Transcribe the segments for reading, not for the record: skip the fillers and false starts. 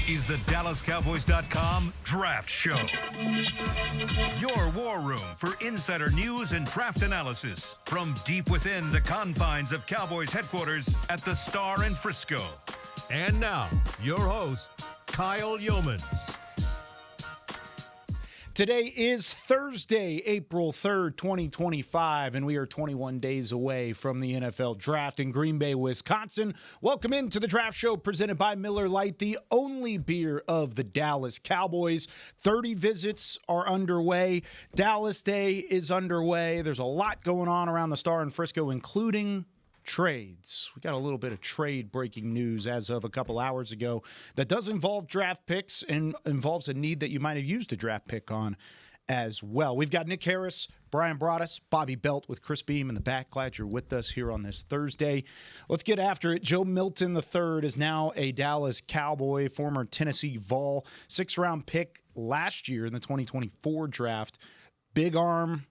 is the DallasCowboys.com Draft Show. Your war room for insider news and draft analysis from deep within the confines of Cowboys headquarters at the Star in Frisco. And now, your host, Kyle Yeomans. Today is Thursday, April 3rd, 2025, and we are 21 days away from the NFL Draft in Green Bay, Wisconsin. Welcome into the Draft Show presented by Miller Lite, the only beer of the Dallas Cowboys. 30 visits are underway. Dallas Day is underway. There's a lot going on around the Star in Frisco, including trades. We got a little bit of trade breaking news as of a couple hours ago that does involve draft picks and involves a need that you might have used a draft pick on as well. We've got Nick Harris, Brian Broaddus, Bobby Belt with Chris Beam in the back. Glad you're with us here on this Thursday. Let's get after it. Joe Milton III is now a Dallas Cowboy, former Tennessee Vol, 6th-round pick last year in the 2024 draft. Big arm,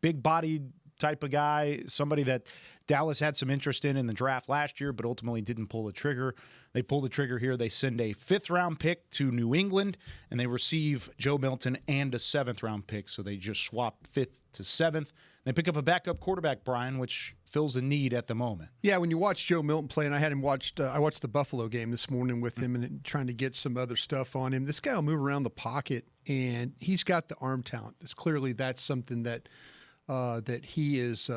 big body type of guy, somebody that Dallas had some interest in the draft last year, but ultimately didn't pull the trigger. They pull the trigger here. They send a 5th-round pick to New England, and they receive Joe Milton and a 7th-round pick. So they just swap 5th to 7th. They pick up a backup quarterback, Brian, which fills a need at the moment. Yeah, when you watch Joe Milton play, and I had him watched. I watched the Buffalo game this morning with him and trying to get some other stuff on him. This guy will move around the pocket, and he's got the arm talent. That's something that he is,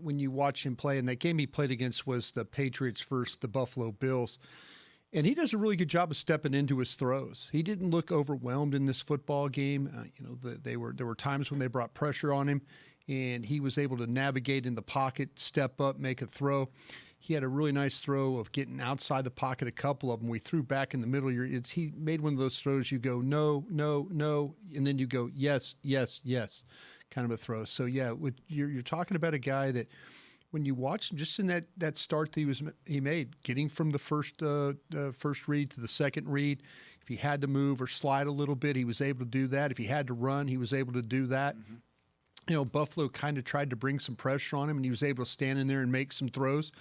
when you watch him play, and that game he played against was the Patriots versus the Buffalo Bills, and he does a really good job of stepping into his throws. He didn't look overwhelmed in this football game. There were times when they brought pressure on him, and he was able to navigate in the pocket, step up, make a throw. He had a really nice throw of getting outside the pocket, a couple of them. We threw back in the middle. He made one of those throws you go, no, no, no, and then you go, yes, yes, yes, kind of a throw. So, yeah, you're talking about a guy that when you watch him, just in that start that he made, getting from the first read to the second read, if he had to move or slide a little bit, he was able to do that. If he had to run, he was able to do that. Mm-hmm. Buffalo kind of tried to bring some pressure on him, and he was able to stand in there and make some throws.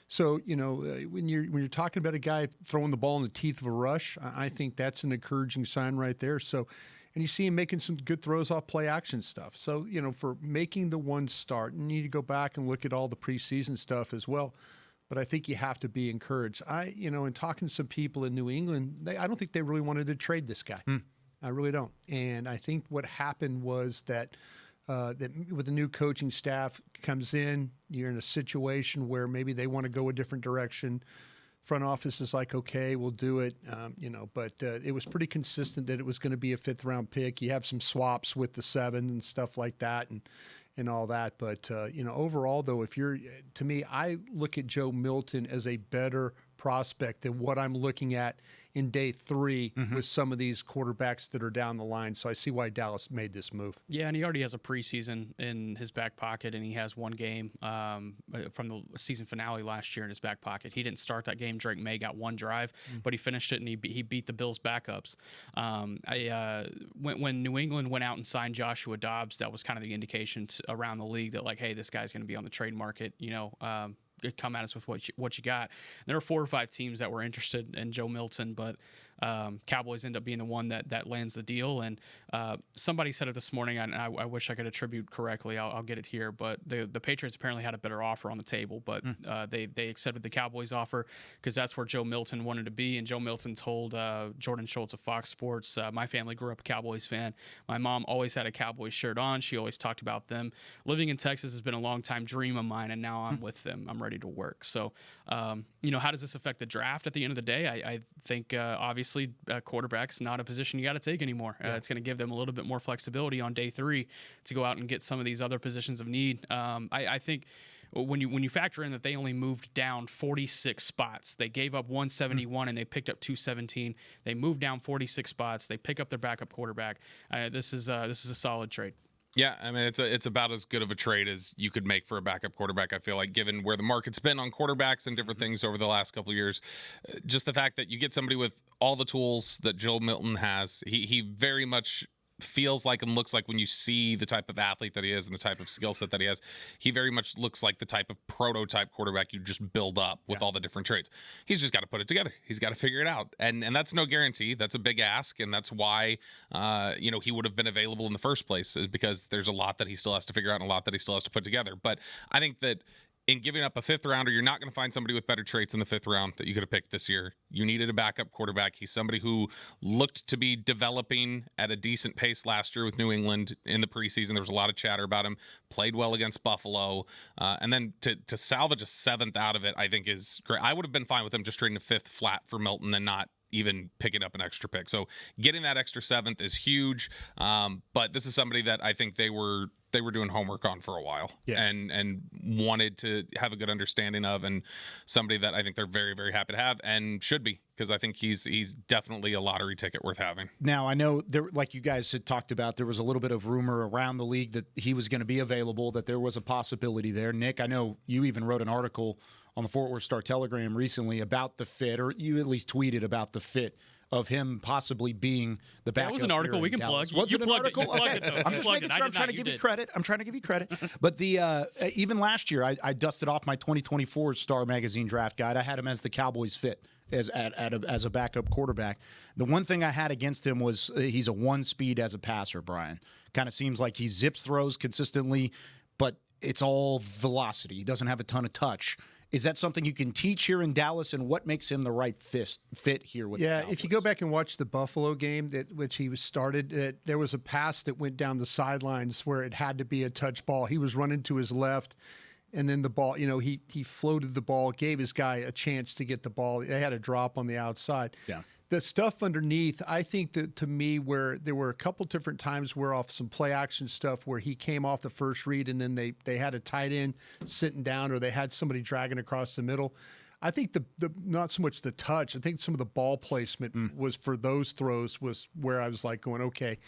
So, when you're talking about a guy throwing the ball in the teeth of a rush, I think that's an encouraging sign right there. So, and you see him making some good throws off play action stuff. So, for making the one start, you need to go back and look at all the preseason stuff as well. But I think you have to be encouraged. In talking to some people in New England, I don't think they really wanted to trade this guy. I really don't. And I think what happened was that with the new coaching staff comes in, you're in a situation where maybe they want to go a different direction. Front office is like, okay, we'll do it, but it was pretty consistent that it was going to be a 5th-round pick. You have some swaps with the 7 and stuff like that and all that. But, overall, though, to me, I look at Joe Milton as a better prospect than what I'm looking at in day 3 with some of these quarterbacks that are down the line. So I see why Dallas made this move. Yeah, and he already has a preseason in his back pocket, and he has one game from the season finale last year in his back pocket. He didn't start that game. Drake May got one drive, but he finished it, and he beat the Bills' backups. When New England went out and signed Joshua Dobbs, that was kind of the indication around the league that, like, hey, this guy's going to be on the trade market, come at us with what you got. There are 4 or 5 teams that were interested in Joe Milton, but Cowboys end up being the one that lands the deal. And somebody said it this morning, and I wish I could attribute correctly. I'll get it here, but the Patriots apparently had a better offer on the table, but they accepted the Cowboys offer because that's where Joe Milton wanted to be. And Joe Milton told Jordan Schultz of Fox Sports, my family grew up a Cowboys fan. My mom always had a Cowboys shirt on. She always talked about them. Living in Texas has been a long-time dream of mine, and now I'm with them. I'm ready to work. So, how does this affect the draft at the end of the day? I think, obviously, quarterback's not a position you got to take anymore. It's going to give them a little bit more flexibility on day 3 to go out and get some of these other positions of need. I think when you factor in that they only moved down 46 spots, they gave up 171 and they picked up 217. They moved down 46 spots. They pick up their backup quarterback. This is a solid trade. Yeah, I mean, it's about as good of a trade as you could make for a backup quarterback, I feel like, given where the market's been on quarterbacks and different things over the last couple of years. Just the fact that you get somebody with all the tools that Joe Milton has, he very much feels like and looks like when you see the type of athlete that he is and the type of skill set that he has. He very much looks like the type of prototype quarterback you just build up with all the different traits. He's just got to put it together. He's got to figure it out. And that's no guarantee. That's a big ask. And that's why, he would have been available in the first place, is because there's a lot that he still has to figure out and a lot that he still has to put together. But I think that in giving up a fifth rounder, you're not going to find somebody with better traits in the fifth round that you could have picked this year. You needed a backup quarterback. He's somebody who looked to be developing at a decent pace last year with New England in the preseason. There was a lot of chatter about him. Played well against Buffalo. And then to salvage a seventh out of it, I think is great. I would have been fine with him just trading a fifth flat for Milton and not even picking up an extra pick. So getting that extra seventh is huge. But this is somebody that I think they were doing homework on for a while and wanted to have a good understanding of, and somebody that I think they're very, very happy to have and should be, because I think he's definitely a lottery ticket worth having. Now, I know there, like you guys had talked about, there was a little bit of rumor around the league that he was going to be available, that there was a possibility there. Nick, I know you even wrote an article on the Fort Worth Star-Telegram recently about the fit, or you at least tweeted about the fit of him possibly being the backup. That was an article we can plug. Was it an article? I'm just making sure. I'm trying to give you credit. But the even last year, I dusted off my 2024 Star Magazine draft guide. I had him as the Cowboys fit as a backup quarterback. The one thing I had against him was he's a one speed as a passer, Brian. Kind of seems like he zips throws consistently, but it's all velocity. He doesn't have a ton of touch. Is that something you can teach here in Dallas, and what makes him the right fit here with the Cowboys? If you go back and watch the Buffalo game which he was started, there was a pass that went down the sidelines where it had to be a touch ball. He was running to his left, and then the ball, he floated the ball, gave his guy a chance to get the ball. They had a drop on the outside. Yeah. The stuff underneath, I think that to me, where there were a couple different times where off some play action stuff where he came off the first read and then they had a tight end sitting down, or they had somebody dragging across the middle. I think the not so much the touch. I think some of the ball placement was for those throws was where I was like going, okay,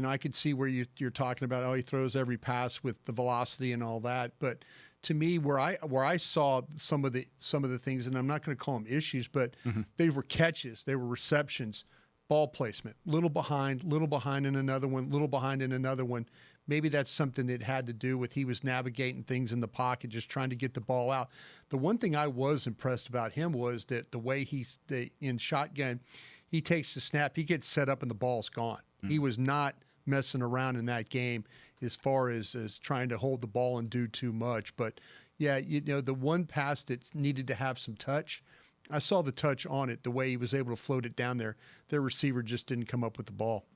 I could see where you're talking about, he throws every pass with the velocity and all that, but to me, where I saw some of the things, and I'm not going to call them issues, but they were catches, they were receptions, ball placement, little behind in another one, little behind in another one. Maybe that's something that had to do with he was navigating things in the pocket, just trying to get the ball out. The one thing I was impressed about him was that the way in shotgun, he takes the snap, he gets set up, and the ball's gone. He was not messing around in that game as far as trying to hold the ball and do too much. But, the one pass that needed to have some touch, I saw the touch on it, the way he was able to float it down there. Their receiver just didn't come up with the ball.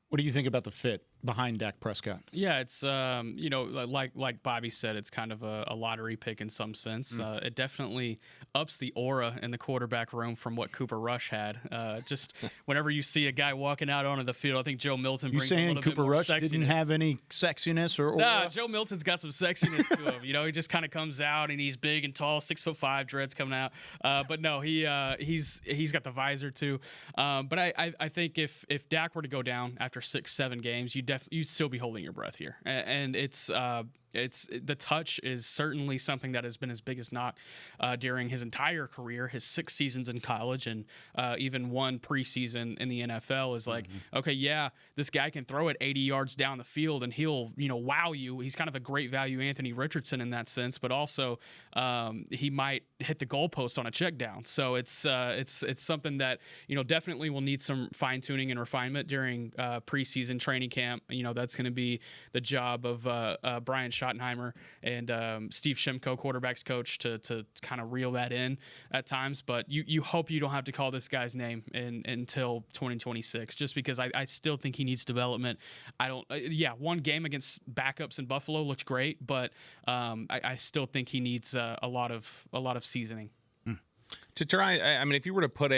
What do you think about the fit behind Dak Prescott? Yeah, it's like Bobby said, it's kind of a lottery pick in some sense. It definitely ups the aura in the quarterback room from what Cooper Rush had. Just whenever you see a guy walking out onto the field, I think Joe Milton brings a little bit Cooper more Rush sexiness. didn't have any sexiness or aura? Nah, Joe Milton's got some sexiness to him. He just kind of comes out and he's big and tall, 6'5", dreads coming out. But no, he's got the visor too. But I think if Dak were to go down after 6-7 games, you'd still be holding your breath here, and it's the touch is certainly something that has been his biggest knock during his entire career, his 6 seasons in college, and even one preseason in the NFL. Is like, okay, yeah, this guy can throw it 80 yards down the field and he'll wow you. He's kind of a great value Anthony Richardson in that sense, but also he might hit the goalpost on a check down. So it's something that definitely will need some fine tuning and refinement during preseason training camp. That's going to be the job of Brian Schottenheimer and Steve Shimko, quarterback's coach, to kind of reel that in at times. But you hope you don't have to call this guy's name until 2026, just because I still think he needs development. One game against backups in Buffalo looked great, but I still think he needs a lot of seasoning. To try, if you were to put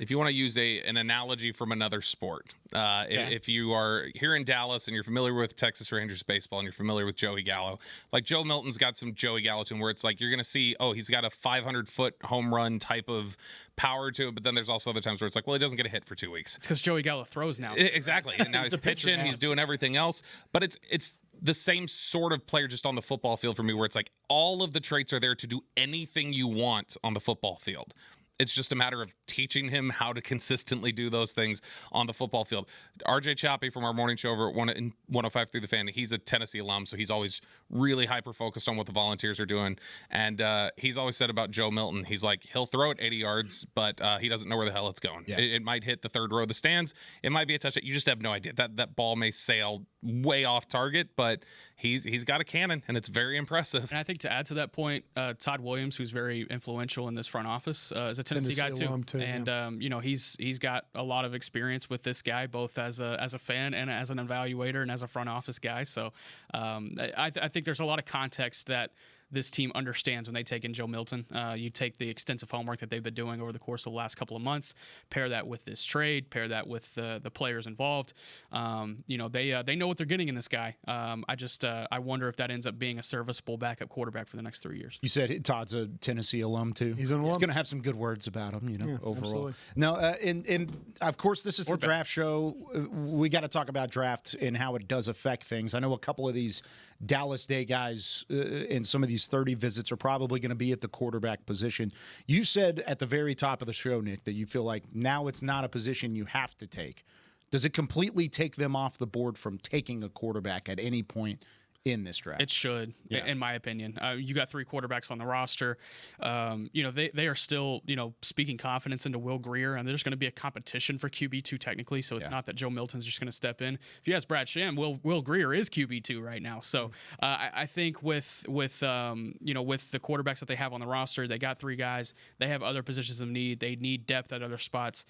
if you want to use an analogy from another sport, if you are here in Dallas and you're familiar with Texas Rangers baseball and you're familiar with Joey Gallo, like Joe Milton's got some Joey Gallo to him where it's like you're going to see, he's got a 500-foot home run type of power to it, but then there's also other times where it's like, well, he doesn't get a hit for 2 weeks. It's because Joey Gallo throws now. Exactly. And now he's pitching, he's doing everything else, but it's the same sort of player just on the football field for me, where it's like all of the traits are there to do anything you want on the football field. It's just a matter of teaching him how to consistently do those things on the football field. RJ Choppy from our morning show over at 105 through the Fan, he's a Tennessee alum, so he's always really hyper-focused on what the Volunteers are doing. And he's always said about Joe Milton, he's like, he'll throw it 80 yards, but he doesn't know where the hell it's going. Yeah. It might hit the third row of the stands. It might be a touchdown. You just have no idea. That ball may sail way off target, but he's got a cannon, and it's very impressive. And I think to add to that point, Todd Williams, who's very influential in this front office, is a Tennessee guy too. And he's got a lot of experience with this guy, both as a fan and as an evaluator and as a front office guy. So I think there's a lot of context that this team understands when they take in Joe Milton. You take the extensive homework that they've been doing over the course of the last couple of months, pair that with this trade, pair that with the players involved. They know what they're getting in this guy. I wonder if that ends up being a serviceable backup quarterback for the next 3 years. You said Todd's a Tennessee alum too. He's an alum. He's going to have some good words about him, overall. Absolutely. Now, and of course, this is the draft show. We got to talk about draft and how it does affect things. I know a couple of these Dallas Day guys in some of these 30 visits are probably going to be at the quarterback position. You said at the very top of the show, Nick, that you feel like now it's not a position you have to take. Does it completely take them off the board from taking a quarterback at any point in this draft? It should, in my opinion. You got 3 quarterbacks on the roster. They are still, speaking confidence into Will Grier, and there's going to be a competition for QB2 technically. So it's not that Joe Milton's just going to step in. If you ask Brad Sham, Will Grier is QB2 right now. So I think with the quarterbacks that they have on the roster, they got 3 guys. They have other positions of need. They need depth at other spots.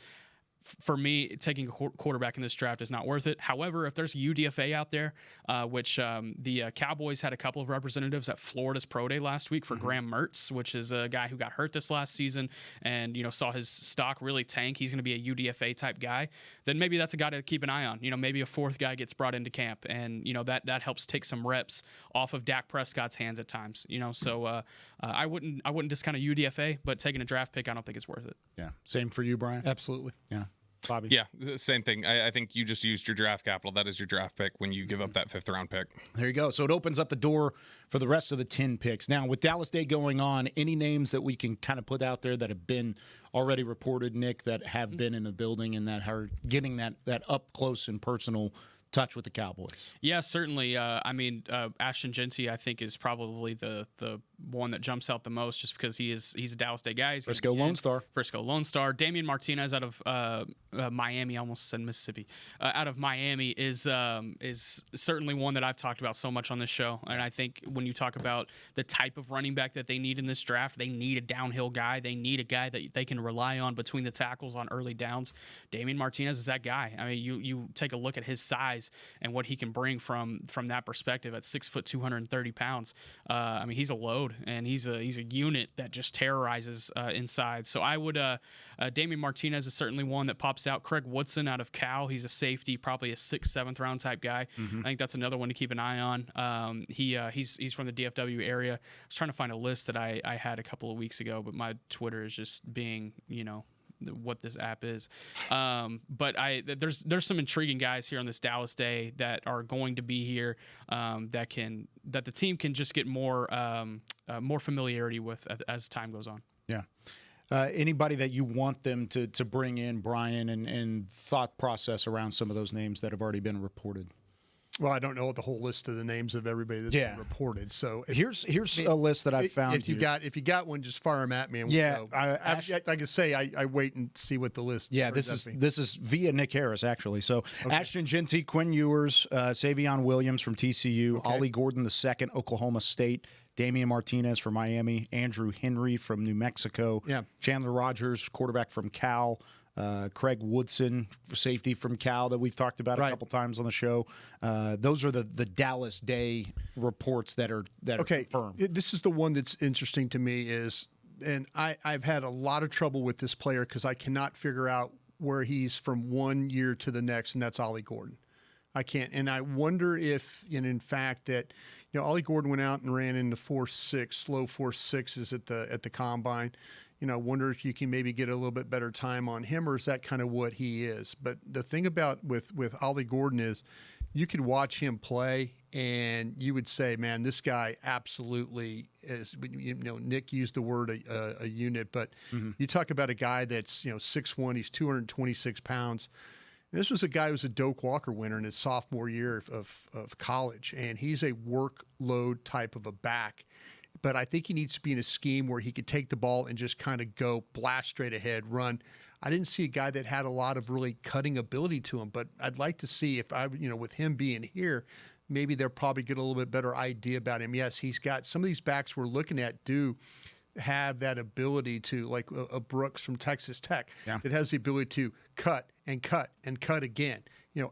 For me, taking a quarterback in this draft is not worth it. However, if there's a UDFA out there, which the Cowboys had a couple of representatives at Florida's Pro Day last week for Graham Mertz, which is a guy who got hurt this last season and, saw his stock really tank. He's going to be a UDFA type guy. Then maybe that's a guy to keep an eye on. Maybe a 4th guy gets brought into camp and, that helps take some reps off of Dak Prescott's hands at times, So I wouldn't discount a UDFA, but taking a draft pick, I don't think it's worth it. Yeah. Same for you, Brian? Absolutely. Yeah. Bobby? Yeah, same thing. I think you just used your draft capital. That is your draft pick when you give up that 5th round pick. There you go. So it opens up the door for the rest of the 10 picks. Now, with Dallas Day going on, any names that we can kind of put out there that have been already reported, Nick, that have been in the building and that are getting that up close and personal touch with the Cowboys? Yeah, certainly. Ashton Jeanty, I think, is probably the one that jumps out the most just because he's a Dallas Day guy. Frisco Lone Star. Damian Martinez out of Miami, I almost said Mississippi, out of Miami is certainly one that I've talked about so much on this show. And I think when you talk about the type of running back that they need in this draft, they need a downhill guy. They need a guy that they can rely on between the tackles on early downs. Damian Martinez is that guy. I mean, you take a look at his size and what he can bring from that perspective at 6 foot, 230 pounds. He's a load. And he's a unit that just terrorizes inside. So I would Damian Martinez is certainly one that pops out. Craig Woodson out of Cal, he's a safety, probably a 6th, 7th round type guy. I think that's another one to keep an eye on. He's from the DFW area. I was trying to find a list that I had a couple of weeks ago, but my Twitter is just being what this app is. But there's some intriguing guys here on this Dallas Day that are going to be here that the team can just get more familiarity with as time goes on. Yeah. Anybody that you want them to bring in, Brian, and thought process around some of those names that have already been reported? Well, I don't know the whole list of the names of everybody that's been reported. So here's a list that I found. If you got one, just fire them at me. And we'll like I say, I wait and see what the list. Yeah, this is via Nick Harris actually. So Ashton Jeanty, Quinn Ewers, Savion Williams from TCU, Ollie Gordon II, Oklahoma State, Damian Martinez from Miami, Andrew Henry from New Mexico, Chandler Rogers, quarterback from Cal. Craig Woodson, safety from Cal that we've talked about a couple times on the show. Those are the Dallas Day reports that are confirmed. This is the one that's interesting to me and I've had a lot of trouble with this player because I cannot figure out where he's from one year to the next, and that's Ollie Gordon. I can't, and I wonder if, in fact, that Ollie Gordon went out and ran in the 4.6, slow 4.6s at the combine. I wonder if you can maybe get a little bit better time on him, or is that kind of what he is? But the thing about with Ollie Gordon is you could watch him play and you would say, man, this guy absolutely is, Nick used the word a unit, but you talk about a guy that's, 6'1", he's 226 pounds. This was a guy who was a Doak Walker winner in his sophomore year of college, and he's a workload type of a back. But I think he needs to be in a scheme where he could take the ball and just kind of go blast straight ahead, run. I didn't see a guy that had a lot of really cutting ability to him, but I'd like to see if with him being here, maybe they'll probably get a little bit better idea about him. Yes, he's got some of these backs we're looking at do have that ability to, like a Brooks from Texas Tech, that has the ability to cut and cut and cut again.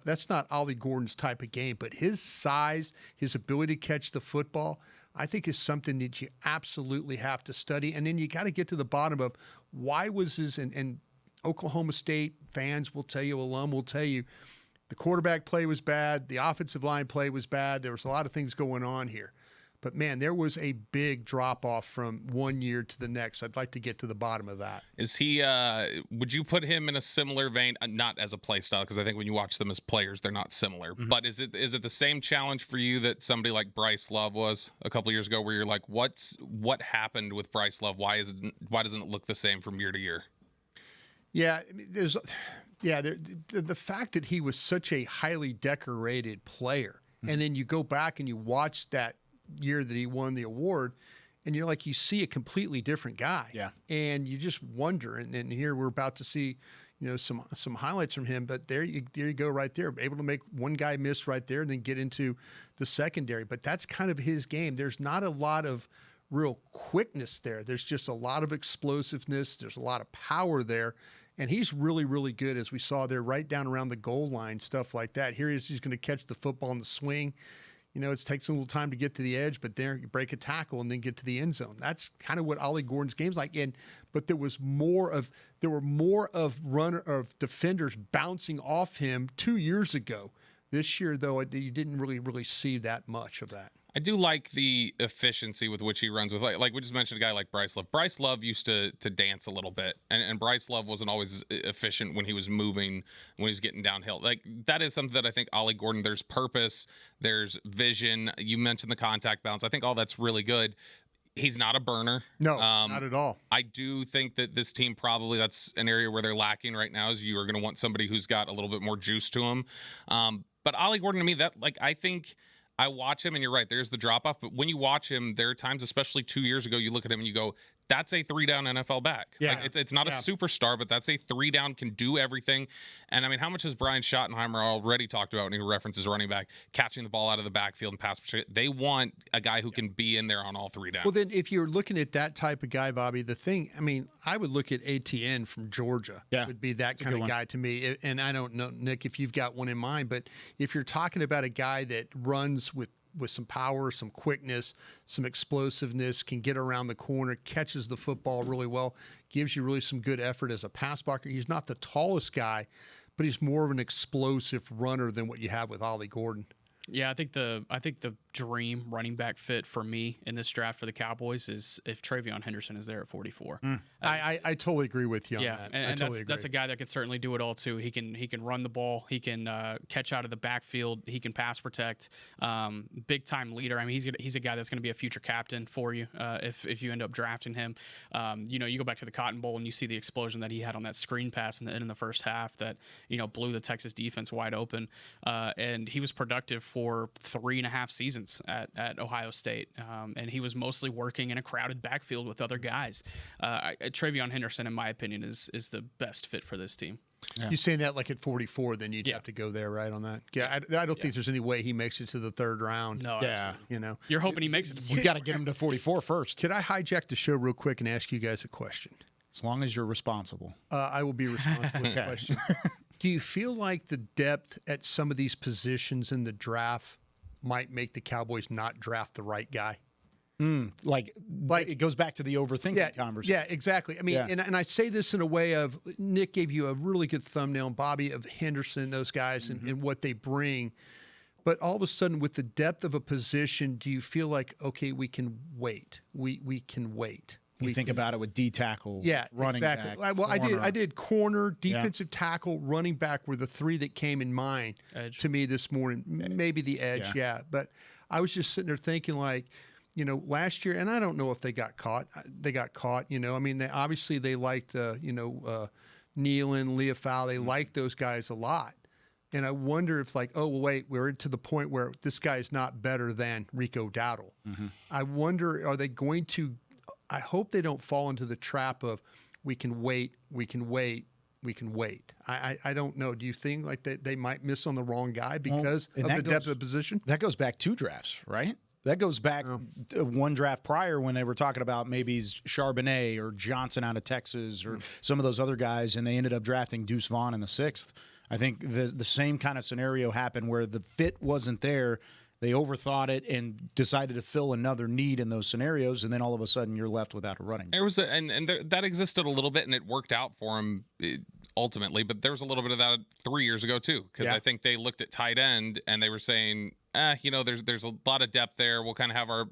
That's not Ollie Gordon's type of game, but his size, his ability to catch the football, I think is something that you absolutely have to study. And then you got to get to the bottom of why was his, and Oklahoma State fans will tell you, alum will tell you, the quarterback play was bad, the offensive line play was bad. There was a lot of things going on here. But, man, there was a big drop-off from one year to the next. I'd like to get to the bottom of that. Is he would you put him in a similar vein, not as a play style, because I think when you watch them as players, they're not similar. But is it the same challenge for you that somebody like Bryce Love was a couple of years ago, where you're like, what happened with Bryce Love? Why doesn't it look the same from year to year? Yeah, the fact that he was such a highly decorated player, and then you go back and you watch that year that he won the award, and you're like, you see a completely different guy. Yeah. And you just wonder, and here we're about to see, some highlights from him, but there you go right there, able to make one guy miss right there and then get into the secondary. But that's kind of his game. There's not a lot of real quickness there. There's just a lot of explosiveness. There's a lot of power there. And he's really, really good, as we saw there, right down around the goal line, stuff like that. Here he is, he's going to catch the football in the swing. It takes a little time to get to the edge, but there you break a tackle and then get to the end zone. That's kind of what Ollie Gordon's game's like. But there were more of defenders bouncing off him 2 years ago. This year, though, you didn't really see that much of that. I do like the efficiency with which he runs with, like we just mentioned a guy like Bryce Love. Bryce Love used to dance a little bit, and Bryce Love wasn't always efficient when he was moving, when he was getting downhill. Like, that is something that I think Ollie Gordon, there's purpose, there's vision. You mentioned the contact balance. I think all that's really good. He's not a burner. No, not at all. I do think that this team probably, that's an area where they're lacking right now, is you are going to want somebody who's got a little bit more juice to him. But Ollie Gordon, to me, I think I watch him, and you're right, there's the drop-off. But when you watch him, there are times, especially 2 years ago, you look at him and you go, that's a 3-down NFL back. Yeah. Like, it's not a superstar, but that's a 3-down, can do everything. And, I mean, how much has Brian Schottenheimer already talked about when he references running back, catching the ball out of the backfield and pass? They want a guy who can be in there on all 3 downs. Well, then if you're looking at that type of guy, Bobby, I would look at ATN from Georgia. Yeah. Would be that kind of guy to me. And I don't know, Nick, if you've got one in mind, but if you're talking about a guy that runs with some power, some quickness, some explosiveness, can get around the corner, catches the football really well, gives you really some good effort as a pass blocker. He's not the tallest guy, but he's more of an explosive runner than what you have with Ollie Gordon. Yeah, I think the dream running back fit for me in this draft for the Cowboys is if Travion Henderson is there at 44. I totally agree with you on that. And that's a guy that could certainly do it all too. He can run the ball, he can catch out of the backfield, he can pass protect, big time leader. I mean, he's a guy that's going to be a future captain for you if you end up drafting him. You go back to the Cotton Bowl and you see the explosion that he had on that screen pass in the first half that blew the Texas defense wide open, and he was productive for 3.5 seasons at Ohio State, and he was mostly working in a crowded backfield with other guys. Travion Henderson, in my opinion, is the best fit for this team. Yeah. You're saying that like at 44, then you'd have to go there, right, on that? Yeah, I don't think there's any way he makes it to the third round. No, absolutely. You're hoping he makes it. You got to get him to 44 first. Could I hijack the show real quick and ask you guys a question? As long as you're responsible. I will be responsible with the question. Do you feel like the depth at some of these positions in the draft might make the Cowboys not draft the right guy? Like it goes back to the overthinking conversation. Yeah, exactly. I mean, and I say this in a way of, Nick gave you a really good thumbnail, Bobby, of Henderson, those guys, and what they bring. But all of a sudden, with the depth of a position, do you feel like, okay, we can wait? We can wait. You think about it with D tackle, running exactly. back. Well, corner. I did corner, defensive tackle, running back were the three that came in mind to me this morning. Maybe the edge, but I was just sitting there thinking like, last year, and I don't know if they got caught. They got caught, I mean, they liked, Nealon, Leofau. They liked those guys a lot. And I wonder if like, oh, well, wait, we're to the point where this guy's not better than Rico Dowdle. Mm-hmm. I wonder, are they going to, I hope they don't fall into the trap of we can wait. I don't know. Do you think like they might miss on the wrong guy because of the depth of the position? That goes back 2 drafts, right? That goes back to 1 draft prior when they were talking about maybe Charbonnet or Johnson out of Texas or some of those other guys, and they ended up drafting Deuce Vaughn in the 6th. I think the same kind of scenario happened where the fit wasn't there. They overthought it and decided to fill another need in those scenarios, and then all of a sudden you're left without a running. There was that existed a little bit, and it worked out for him ultimately. But there was a little bit of that 3 years ago too, because I think they looked at tight end and they were saying, there's a lot of depth there. We'll kind of have our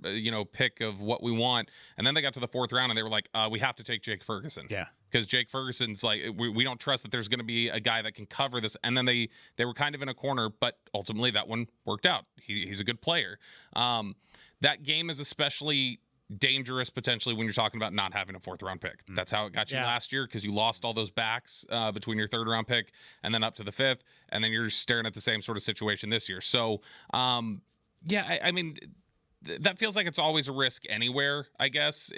pick of what we want, and then they got to the 4th round and they were like, we have to take Jake Ferguson. Yeah. Because Jake Ferguson's like, we don't trust that there's going to be a guy that can cover this. And then they were kind of in a corner, but ultimately that one worked out. He's a good player. That game is especially dangerous potentially when you're talking about not having a 4th round pick. That's how it got you last year, because you lost all those backs between your 3rd round pick and then up to the 5th, and then you're staring at the same sort of situation this year. So, I mean, that feels like it's always a risk anywhere, I guess,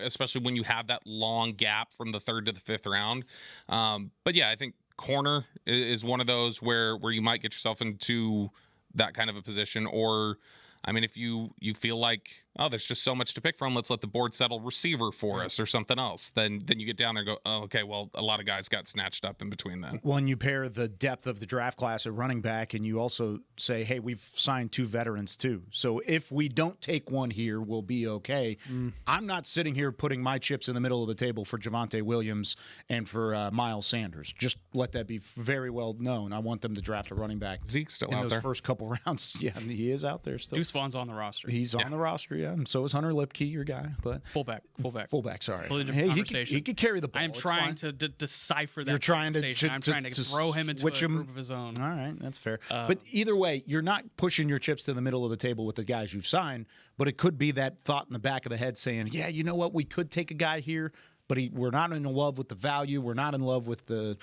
especially when you have that long gap from the 3rd to the 5th round. But yeah, I think corner is one of those where you might get yourself into that kind of a position. Or, I mean, if you feel like, there's just so much to pick from, let's let the board settle receiver for us or something else. Then you get down there and go, oh, okay, well, a lot of guys got snatched up in between then. Well, and you pair the depth of the draft class at running back, and you also say, hey, we've signed 2 veterans too. So if we don't take one here, we'll be okay. I'm not sitting here putting my chips in the middle of the table for Javonte Williams and for Miles Sanders. Just let that be very well known. I want them to draft a running back. Zeke's still in out those there. First couple rounds. Yeah, he is out there still. Deuce Vaughn's on the roster. He's on the roster, yeah. And so is Hunter Lipke, your guy. But fullback. Sorry. Completely different conversation. He could carry the ball. I am trying to decipher that. You're trying I'm trying to throw him into a group of his own. All right, that's fair. But either way, you're not pushing your chips to the middle of the table with the guys you've signed, but it could be that thought in the back of the head saying, yeah, you know what, we could take a guy here, but we're not in love with the value. We're not in love with the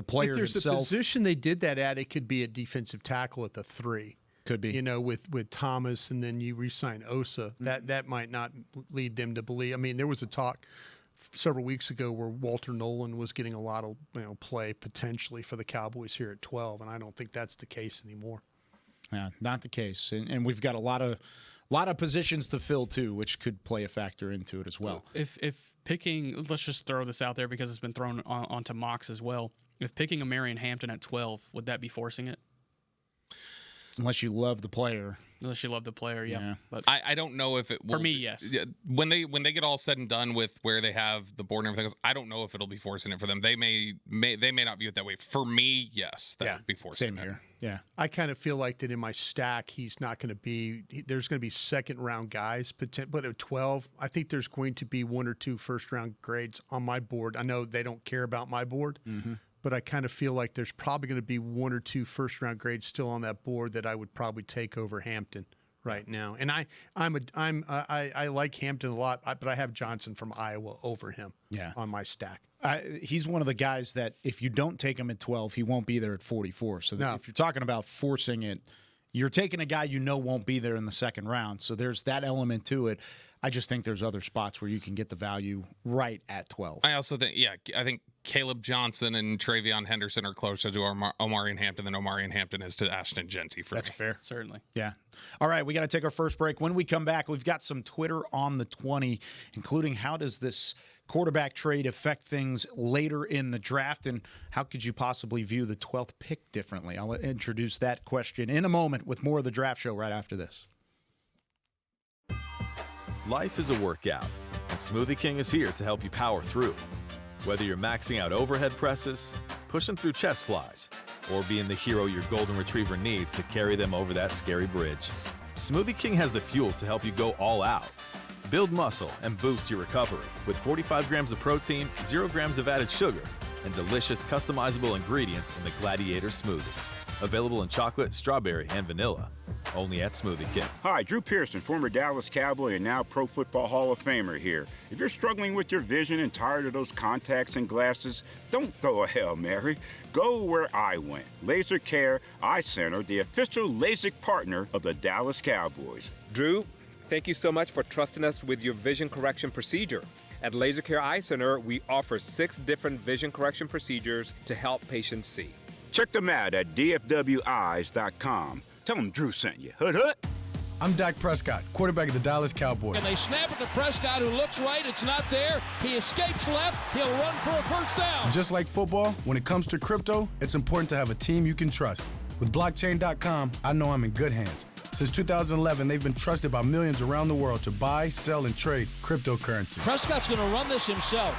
player himself. If there's a position they did that at, it could be a defensive tackle at the 3. Could be. With Thomas, and then you re-sign Osa. That might not lead them to believe. I mean, there was a talk several weeks ago where Walter Nolan was getting a lot of play potentially for the Cowboys here at 12, and I don't think that's the case anymore. Yeah, not the case. And we've got a lot of positions to fill too, which could play a factor into it as well. If picking, let's just throw this out there because it's been thrown onto mocks as well. If picking a Marion Hampton at 12, would that be forcing it? Unless you love the player. Yeah. But I don't know if it will. For me, yes. When they get all said and done with where they have the board and everything else, I don't know if it'll be forcing it for them. They may not view it that way. For me, yes, that would be forcing same it. here. Yeah. I kind of feel like that in my stack, he's not going to be – there's going to be second-round guys. But at 12, I think there's going to be 1 or 2 first-round grades on my board. I know they don't care about my board. Mm-hmm. But I kind of feel like there's probably going to be 1 or 2 first-round grades still on that board that I would probably take over Hampton right now. And I like Hampton a lot, but I have Johnson from Iowa over him on my stack. He's one of the guys that if you don't take him at 12, he won't be there at 44. So if you're talking about forcing it, you're taking a guy won't be there in the 2nd round. So there's that element to it. I just think there's other spots where you can get the value right at 12. I also think, I think Caleb Johnson and Travion Henderson are closer to Omarion Hampton than Omarion Hampton is to Ashton Genty for That's me. fair. Certainly. Yeah. All right, we got to take our first break. When we come back, we've got some Twitter on the 20, including how does this quarterback trade affect things later in the draft, and how could you possibly view the 12th pick differently? I'll introduce that question in a moment with more of the Draft Show right after this. Life is a workout, and Smoothie King is here to help you power through. Whether you're maxing out overhead presses, pushing through chest flies, or being the hero your golden retriever needs to carry them over that scary bridge, Smoothie King has the fuel to help you go all out. Build muscle and boost your recovery with 45 grams of protein, 0 grams of added sugar, and delicious customizable ingredients in the Gladiator Smoothie. Available in chocolate, strawberry, and vanilla. Only at Smoothie King. Hi, Drew Pearson, former Dallas Cowboy and now Pro Football Hall of Famer here. If you're struggling with your vision and tired of those contacts and glasses, don't throw a Hail Mary. Go where I went. Laser Care Eye Center, the official LASIK partner of the Dallas Cowboys. Drew, thank you so much for trusting us with your vision correction procedure. At Laser Care Eye Center, we offer 6 different vision correction procedures to help patients see. Check them out at dfweyes.com. Tell them Drew sent you. Hood hood. I'm Dak Prescott, quarterback of the Dallas Cowboys. And they snap it to Prescott, who looks right. It's not there. He escapes left. He'll run for a first down. Just like football, when it comes to crypto, it's important to have a team you can trust. With blockchain.com, I know I'm in good hands. Since 2011, they've been trusted by millions around the world to buy, sell, and trade cryptocurrency. Prescott's going to run this himself.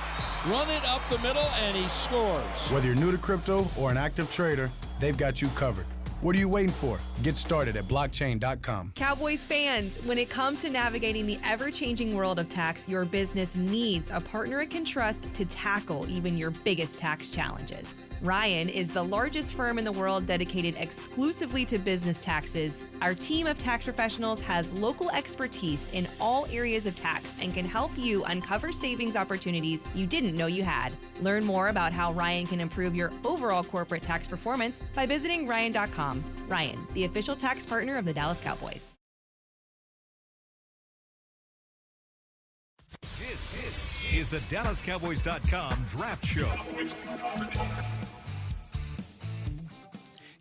Run it up the middle, and he scores. Whether you're new to crypto or an active trader, they've got you covered. What are you waiting for? Get started at blockchain.com. Cowboys fans, when it comes to navigating the ever-changing world of tax, your business needs a partner it can trust to tackle even your biggest tax challenges. Ryan is the largest firm in the world dedicated exclusively to business taxes. Our team of tax professionals has local expertise in all areas of tax and can help you uncover savings opportunities you didn't know you had. Learn more about how Ryan can improve your overall corporate tax performance by visiting Ryan.com. Ryan, the official tax partner of the Dallas Cowboys. This is the DallasCowboys.com Draft Show.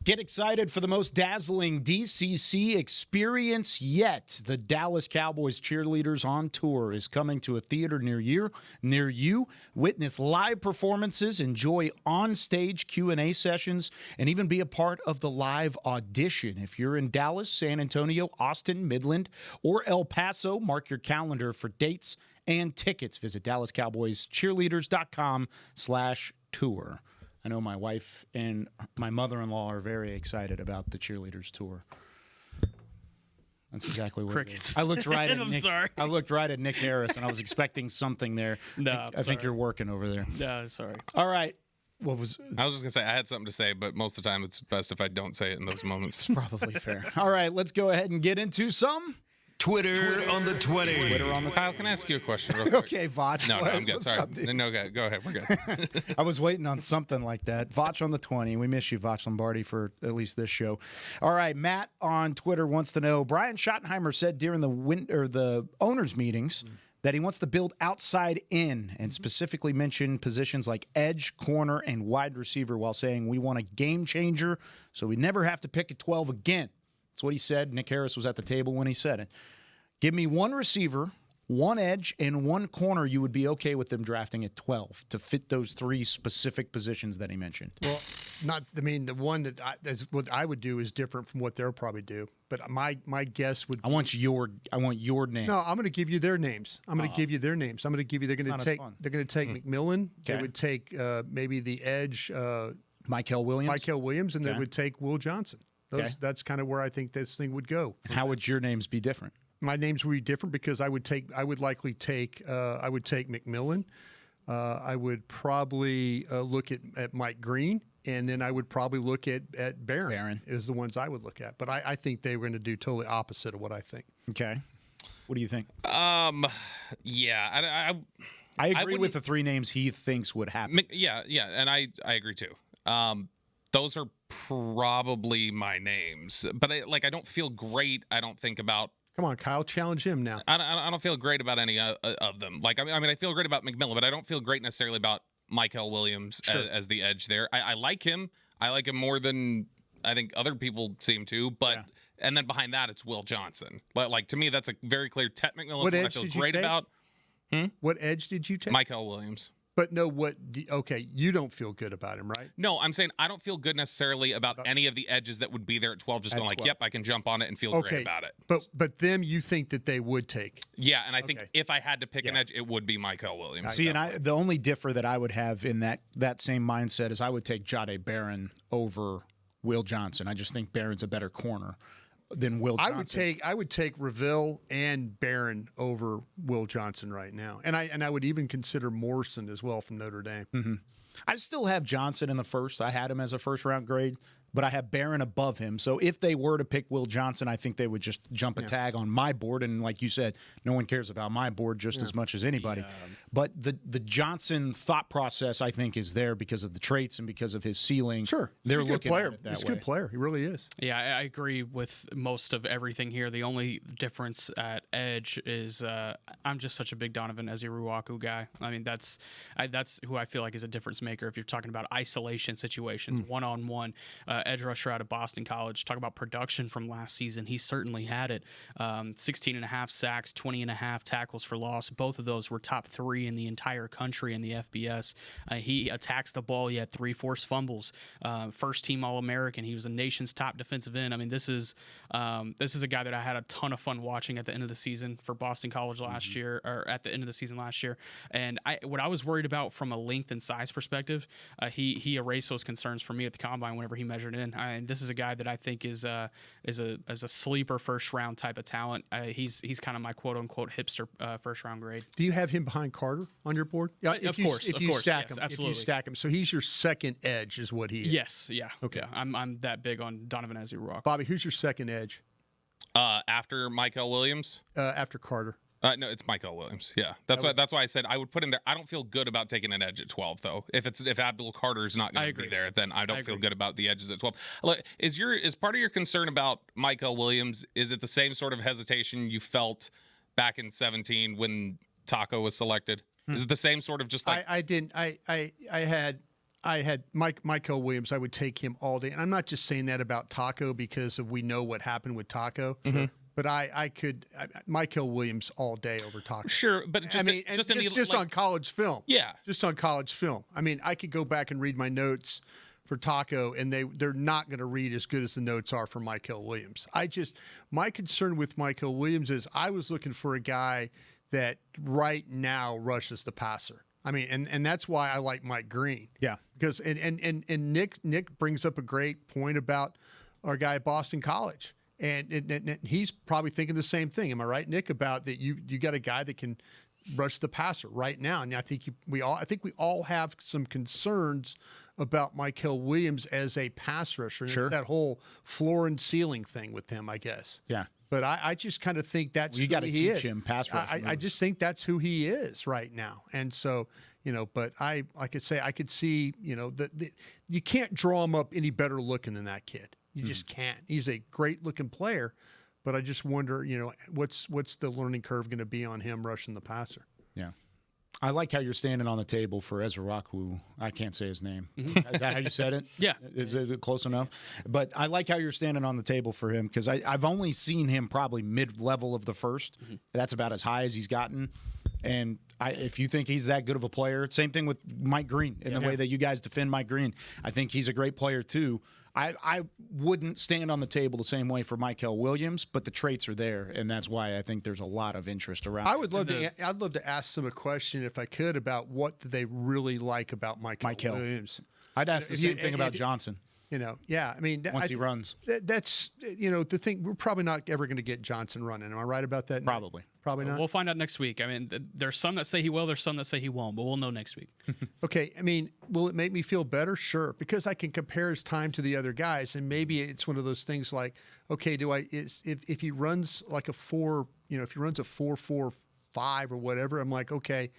Get excited for the most dazzling DCC experience yet. The Dallas Cowboys Cheerleaders on Tour is coming to a theater near you. Witness live performances, enjoy on-stage Q&A sessions, and even be a part of the live audition. If you're in Dallas, San Antonio, Austin, Midland, or El Paso, mark your calendar for dates and tickets. Visit DallasCowboysCheerleaders.com/tour. I know my wife and my mother-in-law are very excited about the Cheerleaders tour. That's exactly what Crickets. it is. I looked right at I'm Nick. sorry. I looked right at Nick Harris, and I was expecting something there. No, I think you're working over there. No, sorry. All right. What was? I was just gonna say I had something to say, but most of the time it's best if I don't say it in those moments. Probably fair. All right, let's go ahead and get into some Twitter on the 20. Kyle, can I ask you a question real quick? Okay, Vach. No, I'm good. What's Sorry. up, dude? No, go ahead. We're good. I was waiting on something like that. Vach on the 20. We miss you, Vach Lombardi, for at least this show. All right, Matt on Twitter wants to know, Brian Schottenheimer said during the owners' meetings that he wants to build outside in and specifically mention positions like edge, corner, and wide receiver while saying we want a game changer so we never have to pick a 12 again. That's what he said. Nick Harris was at the table when he said it. Give me one receiver, one edge, and one corner you would be okay with them drafting at 12 to fit those 3 specific positions that he mentioned. Well, the one that's what I would do is different from what they'll probably do. But my guess would. I want your name. No, I'm going to give you their names. I'm going to give you their names. I'm going to give you. They're going to take. They're going to take McMillan. Okay. They would take maybe the edge. Michael Williams. And they would take Will Johnson. That's kind of where I think this thing would go. And how would your names be different? My names would be different because I would likely take McMillan. I would probably look at Mike Green, and then I would probably look at Barron is the ones I would look at. But I think they were going to do totally opposite of what I think. Okay. What do you think? Yeah, I agree with the 3 names he thinks would happen. Yeah, and I agree too. Those are probably my names, but I don't feel great. I don't think about. Come on, Kyle, challenge him now. I don't feel great about any of them. I feel great about McMillan, but I don't feel great necessarily about Michael Williams as the edge there. I like him. I like him more than I think other people seem to. But and then behind that, it's Will Johnson. To me, that's a very clear. Tet McMillan. What edge I feel great about. What edge did you take? Michael Williams. But no, okay, you don't feel good about him, right? No, I'm saying I don't feel good necessarily about any of the edges that would be there at 12, just going 12. Yep, I can jump on it and feel great about it. But them you think that they would take? Yeah, and I think if I had to pick an edge, it would be Michael Williams. See, and the only differ that I would have in that same mindset is I would take Jahdae Barron over Will Johnson. I just think Barron's a better corner. than Will Johnson. I would take Reville and Barron over Will Johnson right now, and I would even consider Morrison as well from Notre Dame. Mm-hmm. I still have Johnson in the first. I had him as a first-round grade, but I have Barron above him. So if they were to pick Will Johnson, I think they would just jump a tag on my board. And like you said, no one cares about my board just as much as anybody. Yeah. But the Johnson thought process, I think, is there because of the traits and because of his ceiling. Sure. They're looking at it that way. He's a good player. He really is. Yeah, I agree with most of everything here. The only difference at edge is I'm just such a big Donovan Ezeruwaku guy. I mean, that's who I feel like is a difference maker if you're talking about isolation situations, one-on-one. Edge rusher out of Boston College. Talk about production from last season. He certainly had it. 16.5 sacks, 20.5 tackles for loss. Both of those were top 3 in the entire country in the FBS. He attacks the ball. He had 3 forced fumbles. First team All-American. He was the nation's top defensive end. I mean, this is a guy that I had a ton of fun watching at the end of the season for Boston College last year, or at the end of the season last year. And what I was worried about from a length and size perspective, he erased those concerns for me at the combine whenever he measured in. And this is a guy that I think is a sleeper first round type of talent. He's kind of my quote unquote hipster first round grade. Do you have him behind Carter on your board? Yeah, of course. If you stack him, so he's your second edge, is what he is. Yes, yeah. Okay, yeah. I'm that big on Donovan Ezeruwaku. Bobby, who's your second edge? After Michael Williams? After Carter. No, it's Michael Williams. Yeah, that's why I said I would put him there. I don't feel good about taking an edge at 12 though. If Abdul Carter's not going to be there, then I don't feel good about the edges at 12. Is part of your concern about Michael Williams? Is it the same sort of hesitation you felt back in 2017 when Taco was selected? Is it the same sort of just like I had Michael Williams. I would take him all day, and I'm not just saying that about Taco because we know what happened with Taco. Mm-hmm. But I could Michael Williams all day over Taco. Sure, but just on college film. Yeah, just on college film. I mean, I could go back and read my notes for Taco, and they're not going to read as good as the notes are for Michael Williams. My concern with Michael Williams is I was looking for a guy that right now rushes the passer. I mean, and that's why I like Mike Green. Yeah, because and Nick brings up a great point about our guy at Boston College. And he's probably thinking the same thing. Am I right, Nick? About that you got a guy that can rush the passer right now. And I think we all have some concerns about Michael Williams as a pass rusher. Sure. It's that whole floor and ceiling thing with him, I guess. Yeah. But I just kind of think that's you got to teach is. him pass rush. I just think that's who he is right now. And so, but I could see, you can't draw him up any better looking than that kid. You just can't. He's a great-looking player, but I just wonder, what's the learning curve going to be on him rushing the passer? Yeah. I like how you're standing on the table for Ezeruwaku. I can't say his name. Mm-hmm. Is that how you said it? Yeah. Is it close enough? But I like how you're standing on the table for him because I've only seen him probably mid-level of the first. Mm-hmm. That's about as high as he's gotten. And if you think he's that good of a player, same thing with Mike Green in the way that you guys defend Mike Green. I think he's a great player too. I wouldn't stand on the table the same way for Michael Williams, but the traits are there, and that's why I think there's a lot of interest around. I'd love to ask them a question if I could about what do they really like about Michael Williams. I'd ask the same thing about Johnson. I mean, once he runs, that's the thing. We're probably not ever going to get Johnson running. Am I right about that? Probably not. We'll find out next week. I mean, there's some that say he will, there's some that say he won't, but we'll know next week. Okay. I mean, will it make me feel better? Sure, because I can compare his time to the other guys, and maybe it's one of those things like, okay, if he runs like a 4.45 or whatever, I'm like, okay.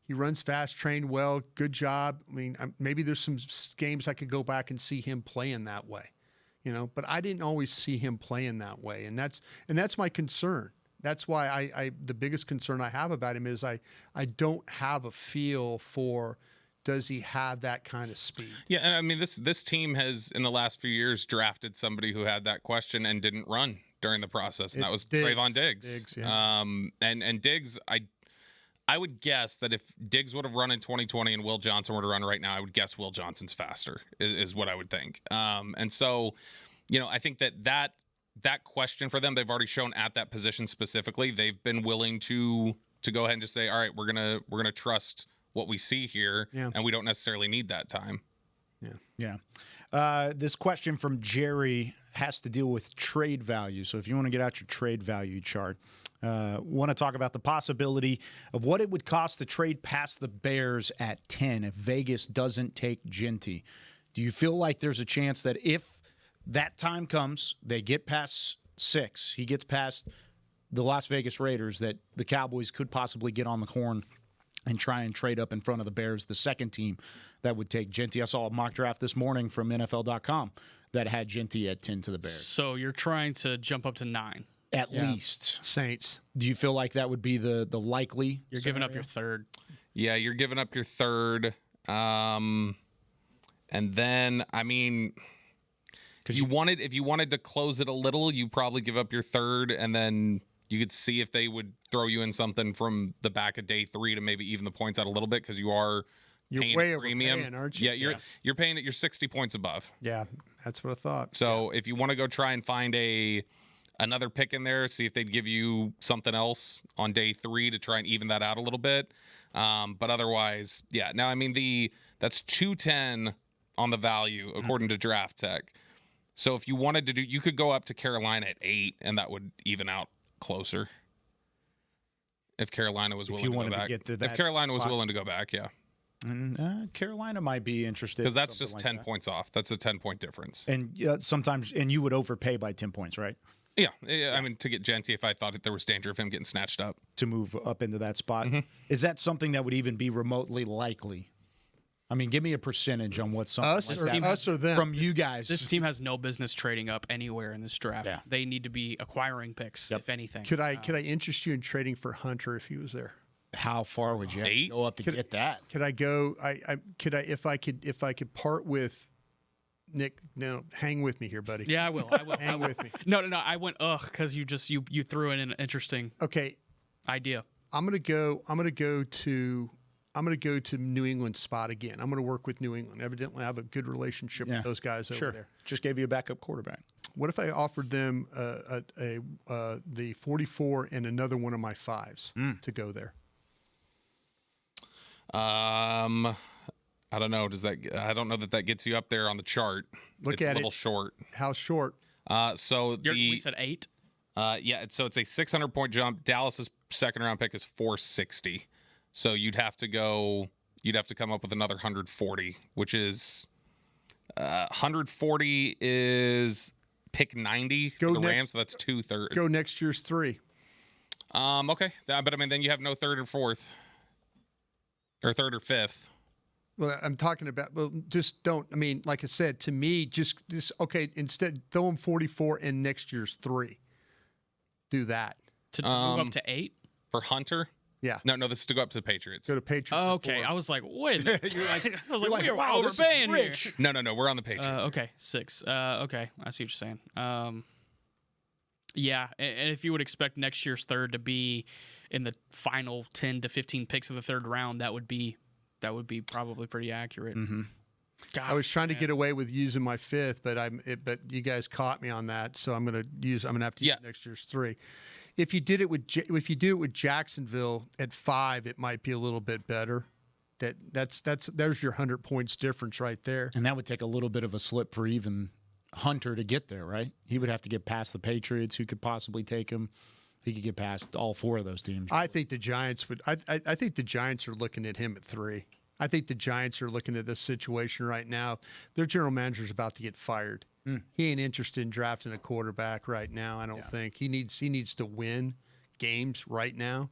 He runs fast, trained well, good job. I mean, maybe there's some games I could go back and see him playing that way, But I didn't always see him playing that way, and that's my concern. That's why the biggest concern I have about him is I don't have a feel for does he have that kind of speed. Yeah, and I mean this team has in the last few years drafted somebody who had that question and didn't run during the process, and that was Trayvon Diggs. Yeah. And Diggs, I would guess that if Diggs would have run in 2020 and Will Johnson were to run right now, I would guess Will Johnson's faster is what I would think. And so, I think that question for them, they've already shown at that position specifically, they've been willing to go ahead and just say, all right, we're gonna trust what we see here, and we don't necessarily need that time. Yeah. This question from Jerry has to deal with trade value. So if you want to get out your trade value chart, want to talk about the possibility of what it would cost to trade past the Bears at 10 if Vegas doesn't take Ginty. Do you feel like there's a chance that if that time comes, they get past 6, he gets past the Las Vegas Raiders, that the Cowboys could possibly get on the horn and try and trade up in front of the Bears, the second team that would take Ginty? I saw a mock draft this morning from NFL.com that had Ginty at 10 to the Bears. So you're trying to jump up to 9. At least. Saints. Do you feel like that would be the likely You're scenario? giving up your third. Yeah, you're giving up your third. And then, I mean, if you wanted to close it a little, you probably give up your third, and then you could see if they would throw you in something from the back of day 3 to maybe even the points out a little bit, because you're paying way premium, overpaying, aren't you? Yeah, you're paying it. You're 60 points above. Yeah, that's what I thought. So if you want to go try and find another pick in there, see if they'd give you something else on day 3 to try and even that out a little bit. But otherwise, yeah. Now, I mean, that's 210 on the value according to Draft Tech. So if you wanted to you could go up to Carolina at 8, and that would even out closer. If Carolina was willing to go back. If Carolina was willing to go back, yeah. And Carolina might be interested. Because that's just 10 points off. That's a 10-point difference. And sometimes, and you would overpay by 10 points, right? Yeah. I mean, to get Ginty, if I thought that there was danger of him getting snatched up. To move up into that spot. Is that something that would even be remotely likely? I mean, give me a percentage on what something us or them from you guys. This team has no business trading up anywhere in this draft. Yeah. They need to be acquiring picks, if anything. Could I interest you in trading for Hunter if he was there? How far would you have to go up to get that? Could I go? If I could part with Nick. No, hang with me here, buddy. Yeah, I will. Hang with me. No. I went because you threw in an interesting idea. I'm gonna go to New England's spot again. I'm going to work with New England. Evidently, I have a good relationship with those guys over there. Just gave you a backup quarterback. What if I offered them the 44 and another one of my 5s to go there? I don't know. I don't know that gets you up there on the chart. It's a little short. How short? We said 8. Yeah. So it's a 600-point jump. Dallas's second-round pick is 460. So you'd have to come up with another 140, which is 140 is pick 90 for the Rams, so that's 2/3. Go next year's 3. Okay. But I mean, then you have no 3rd or 4th, or 3rd or 5th. Well, I'm talking about. Well, just don't. I mean, like I said, to me, just instead throw them 44 in next year's 3. Do that to move up to 8 for Hunter. Yeah. No, this is to go up to the Patriots. Go to Patriots. Oh, okay. I was like, wait. You're like, I was like, we're wow, overpaying here. No, we're on the Patriots. Okay, 6. Okay, I see what you're saying. Yeah, and if you would expect next year's 3rd to be in the final 10 to 15 picks of the 3rd round, that would be probably pretty accurate. Mm-hmm. God, I was trying to get away with using my 5th, but you guys caught me on that, so I'm gonna have to use next year's 3. If you did it with Jacksonville at 5, it might be a little bit better. There's your 100 points difference right there. And that would take a little bit of a slip for even Hunter to get there, right? He would have to get past the Patriots, who could possibly take him. He could get past all 4 of those teams. I think the Giants would. I think the Giants are looking at him at 3. I think the Giants are looking at this situation right now. Their general manager's about to get fired. He ain't interested in drafting a quarterback right now. I don't think he needs to win games right now.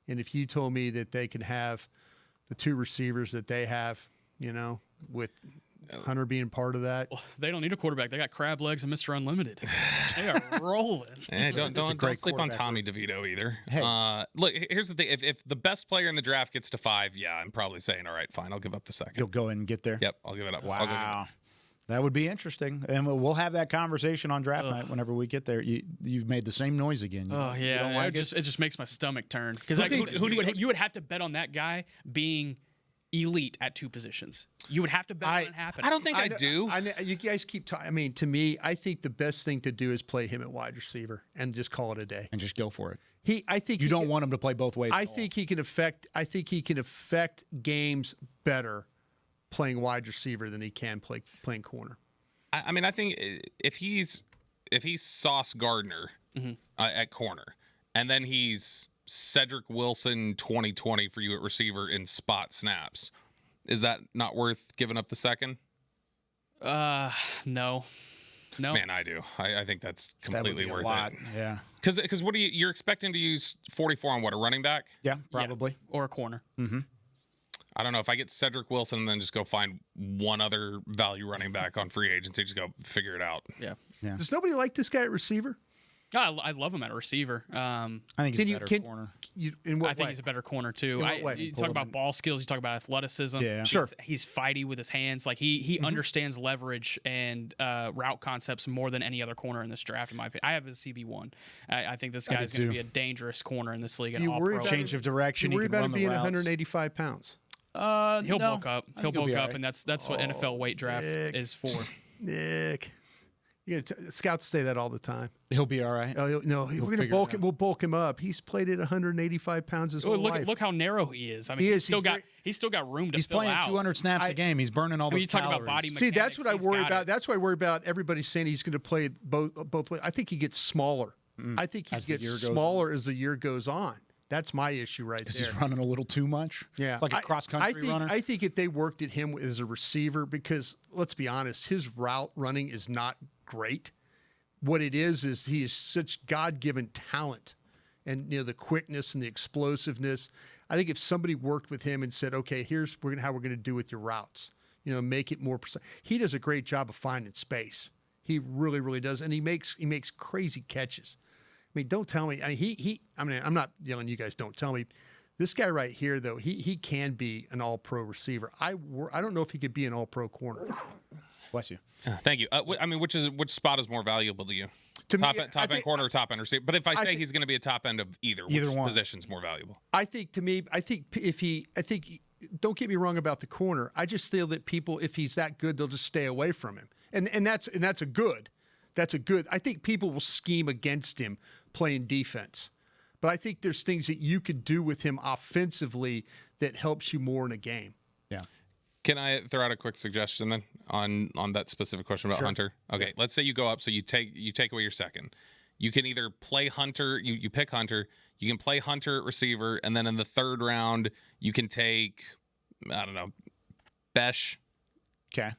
And if you told me that they can have the 2 receivers that they have, with Hunter being part of that, well, they don't need a quarterback. They got crab legs and Mr. Unlimited. They are rolling. Don't sleep on Tommy DeVito either. Hey. Look, here's the thing: if the best player in the draft gets to 5, yeah, I'm probably saying, all right, fine, I'll give up the 2nd. You'll go in and get there. Yep, I'll give it up. Wow. That would be interesting, and we'll have that conversation on draft night whenever we get there. You've made the same noise again. It just makes my stomach turn because you would have to bet on that guy being elite at 2 positions. You would have to bet on it happening. I don't think I do. You guys keep talking. I mean, to me, I think the best thing to do is play him at wide receiver and just call it a day and just go for it. I think you don't want him to play both ways. I think he can affect games better playing wide receiver than he can playing corner. I mean, I think if he's Sauce Gardner at corner, and then he's Cedric Wilson 2020 for you at receiver in spot snaps, is that not worth giving up the second? No. Man, I do. I think that's completely worth it. Yeah. Because what you're expecting to use 44 on what, a running back? Yeah, probably. Yeah. Or a corner. Mm-hmm. I don't know. If I get Cedric Wilson and then just go find one other value running back on free agency, just go figure it out. Yeah. Does nobody like this guy at receiver? I love him at a receiver. I think he's a better corner. In what I think way? he's a better corner too. In what way? You talk about ball skills. You talk about athleticism. Yeah, sure. He's fighty with his hands. Like he understands leverage and route concepts more than any other corner in this draft, in my opinion. I have a CB1. I think this guy's going to be a dangerous corner in this league. Do you worry about change of direction? You worry he can about run him being the routes. 185 pounds. He'll no. bulk up. I He'll think he'll bulk be up, all right. and that's what NFL weight draft is for. Nick. Scouts say that all the time. He'll be all right. We're going to bulk him. We'll bulk him up. He's played at 185 pounds his whole life. Look how narrow he is. I mean, He is. he's still got room to He's fill playing out. 200 snaps a game. He's burning all those you talk calories. about body See, mechanics, that's what I he's worry got about. it. That's what I worry about. Everybody saying he's going to play both ways. I think he gets smaller. I think he As the gets year goes smaller as the year goes on. That's my issue right Because there. he's running a little too much. Yeah, It's like a cross-country runner. I think if they worked at him as a receiver, because let's be honest, his route running is not great. What it is he is such God-given talent, and the quickness and the explosiveness. I think if somebody worked with him and said, "Okay, here's how we're going to do with your routes," make it more precise. He does a great job of finding space. He really, really does, and he makes crazy catches. I mean, don't tell me. I mean, I'm not yelling. You guys don't tell me. This guy right here, though, he can be an All-Pro receiver. I don't know if he could be an All-Pro corner. Bless you. Thank you. I mean, which spot is more valuable to you? Me, top end corner or top end receiver? But if I say he's going to be a top end of either which one position's more valuable? I think don't get me wrong about the corner. I just feel that people, if he's that good, they'll just stay away from him, and that's a good. That's a good. I think people will scheme against him playing defense, but I think there's things that you could do with him offensively that helps you more in a game. Yeah. Can I throw out a quick suggestion then on that specific question about Hunter? Okay, let's say you go up, so you take away your second. You can either play Hunter, you pick Hunter, you can play Hunter at receiver, and then in the third round you can take, I don't know, Besh. Okay.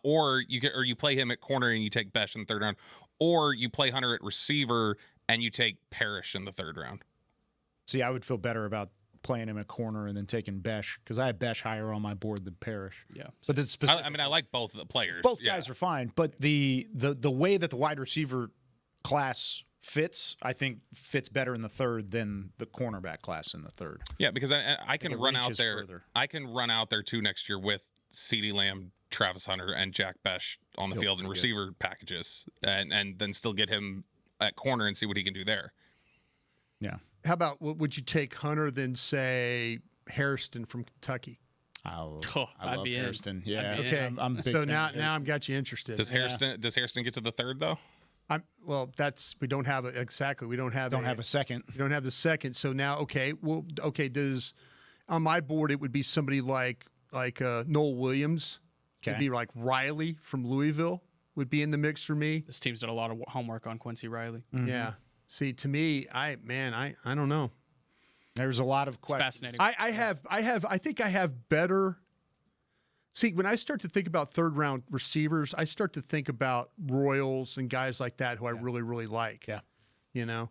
Or you play him at corner and you take Besh in the third round, or you play Hunter at receiver and you take Parrish in the third round. See, I would feel better about playing him at corner and then taking Besh, because I have Besh higher on my board than Parrish. Yeah. But this specific, I like both the players. both guys are fine, but the way that the wide receiver class fits, I think fits better in the third than the cornerback class in the third. Yeah, because I can run out there. Further. I can run out there too next year with CeeDee Lamb, Travis Hunter, and Jack Besh on the field in receiver packages, and then still get him at corner and see what he can do there. Yeah. How about, would you take Hunter than, say, Hairston from Kentucky? I I'd love be in. Hairston. Yeah. I'd be in. Okay. I'm a big So fan now of Hairston. I've got you interested. Does Hairston get to the third though? We don't have it exactly. We don't have a second. We don't have the second. So now, does on my board it would be somebody like Noel Williams. Okay. It'd be like Riley from Louisville would be in the mix for me. This team's done a lot of homework on Quincy Riley. Mm-hmm. Yeah. See, to me, I don't know. There's a lot of questions. Fascinating. I think I have better. See, when I start to think about third round receivers, I start to think about Royals and guys like that who I really, really like. Yeah.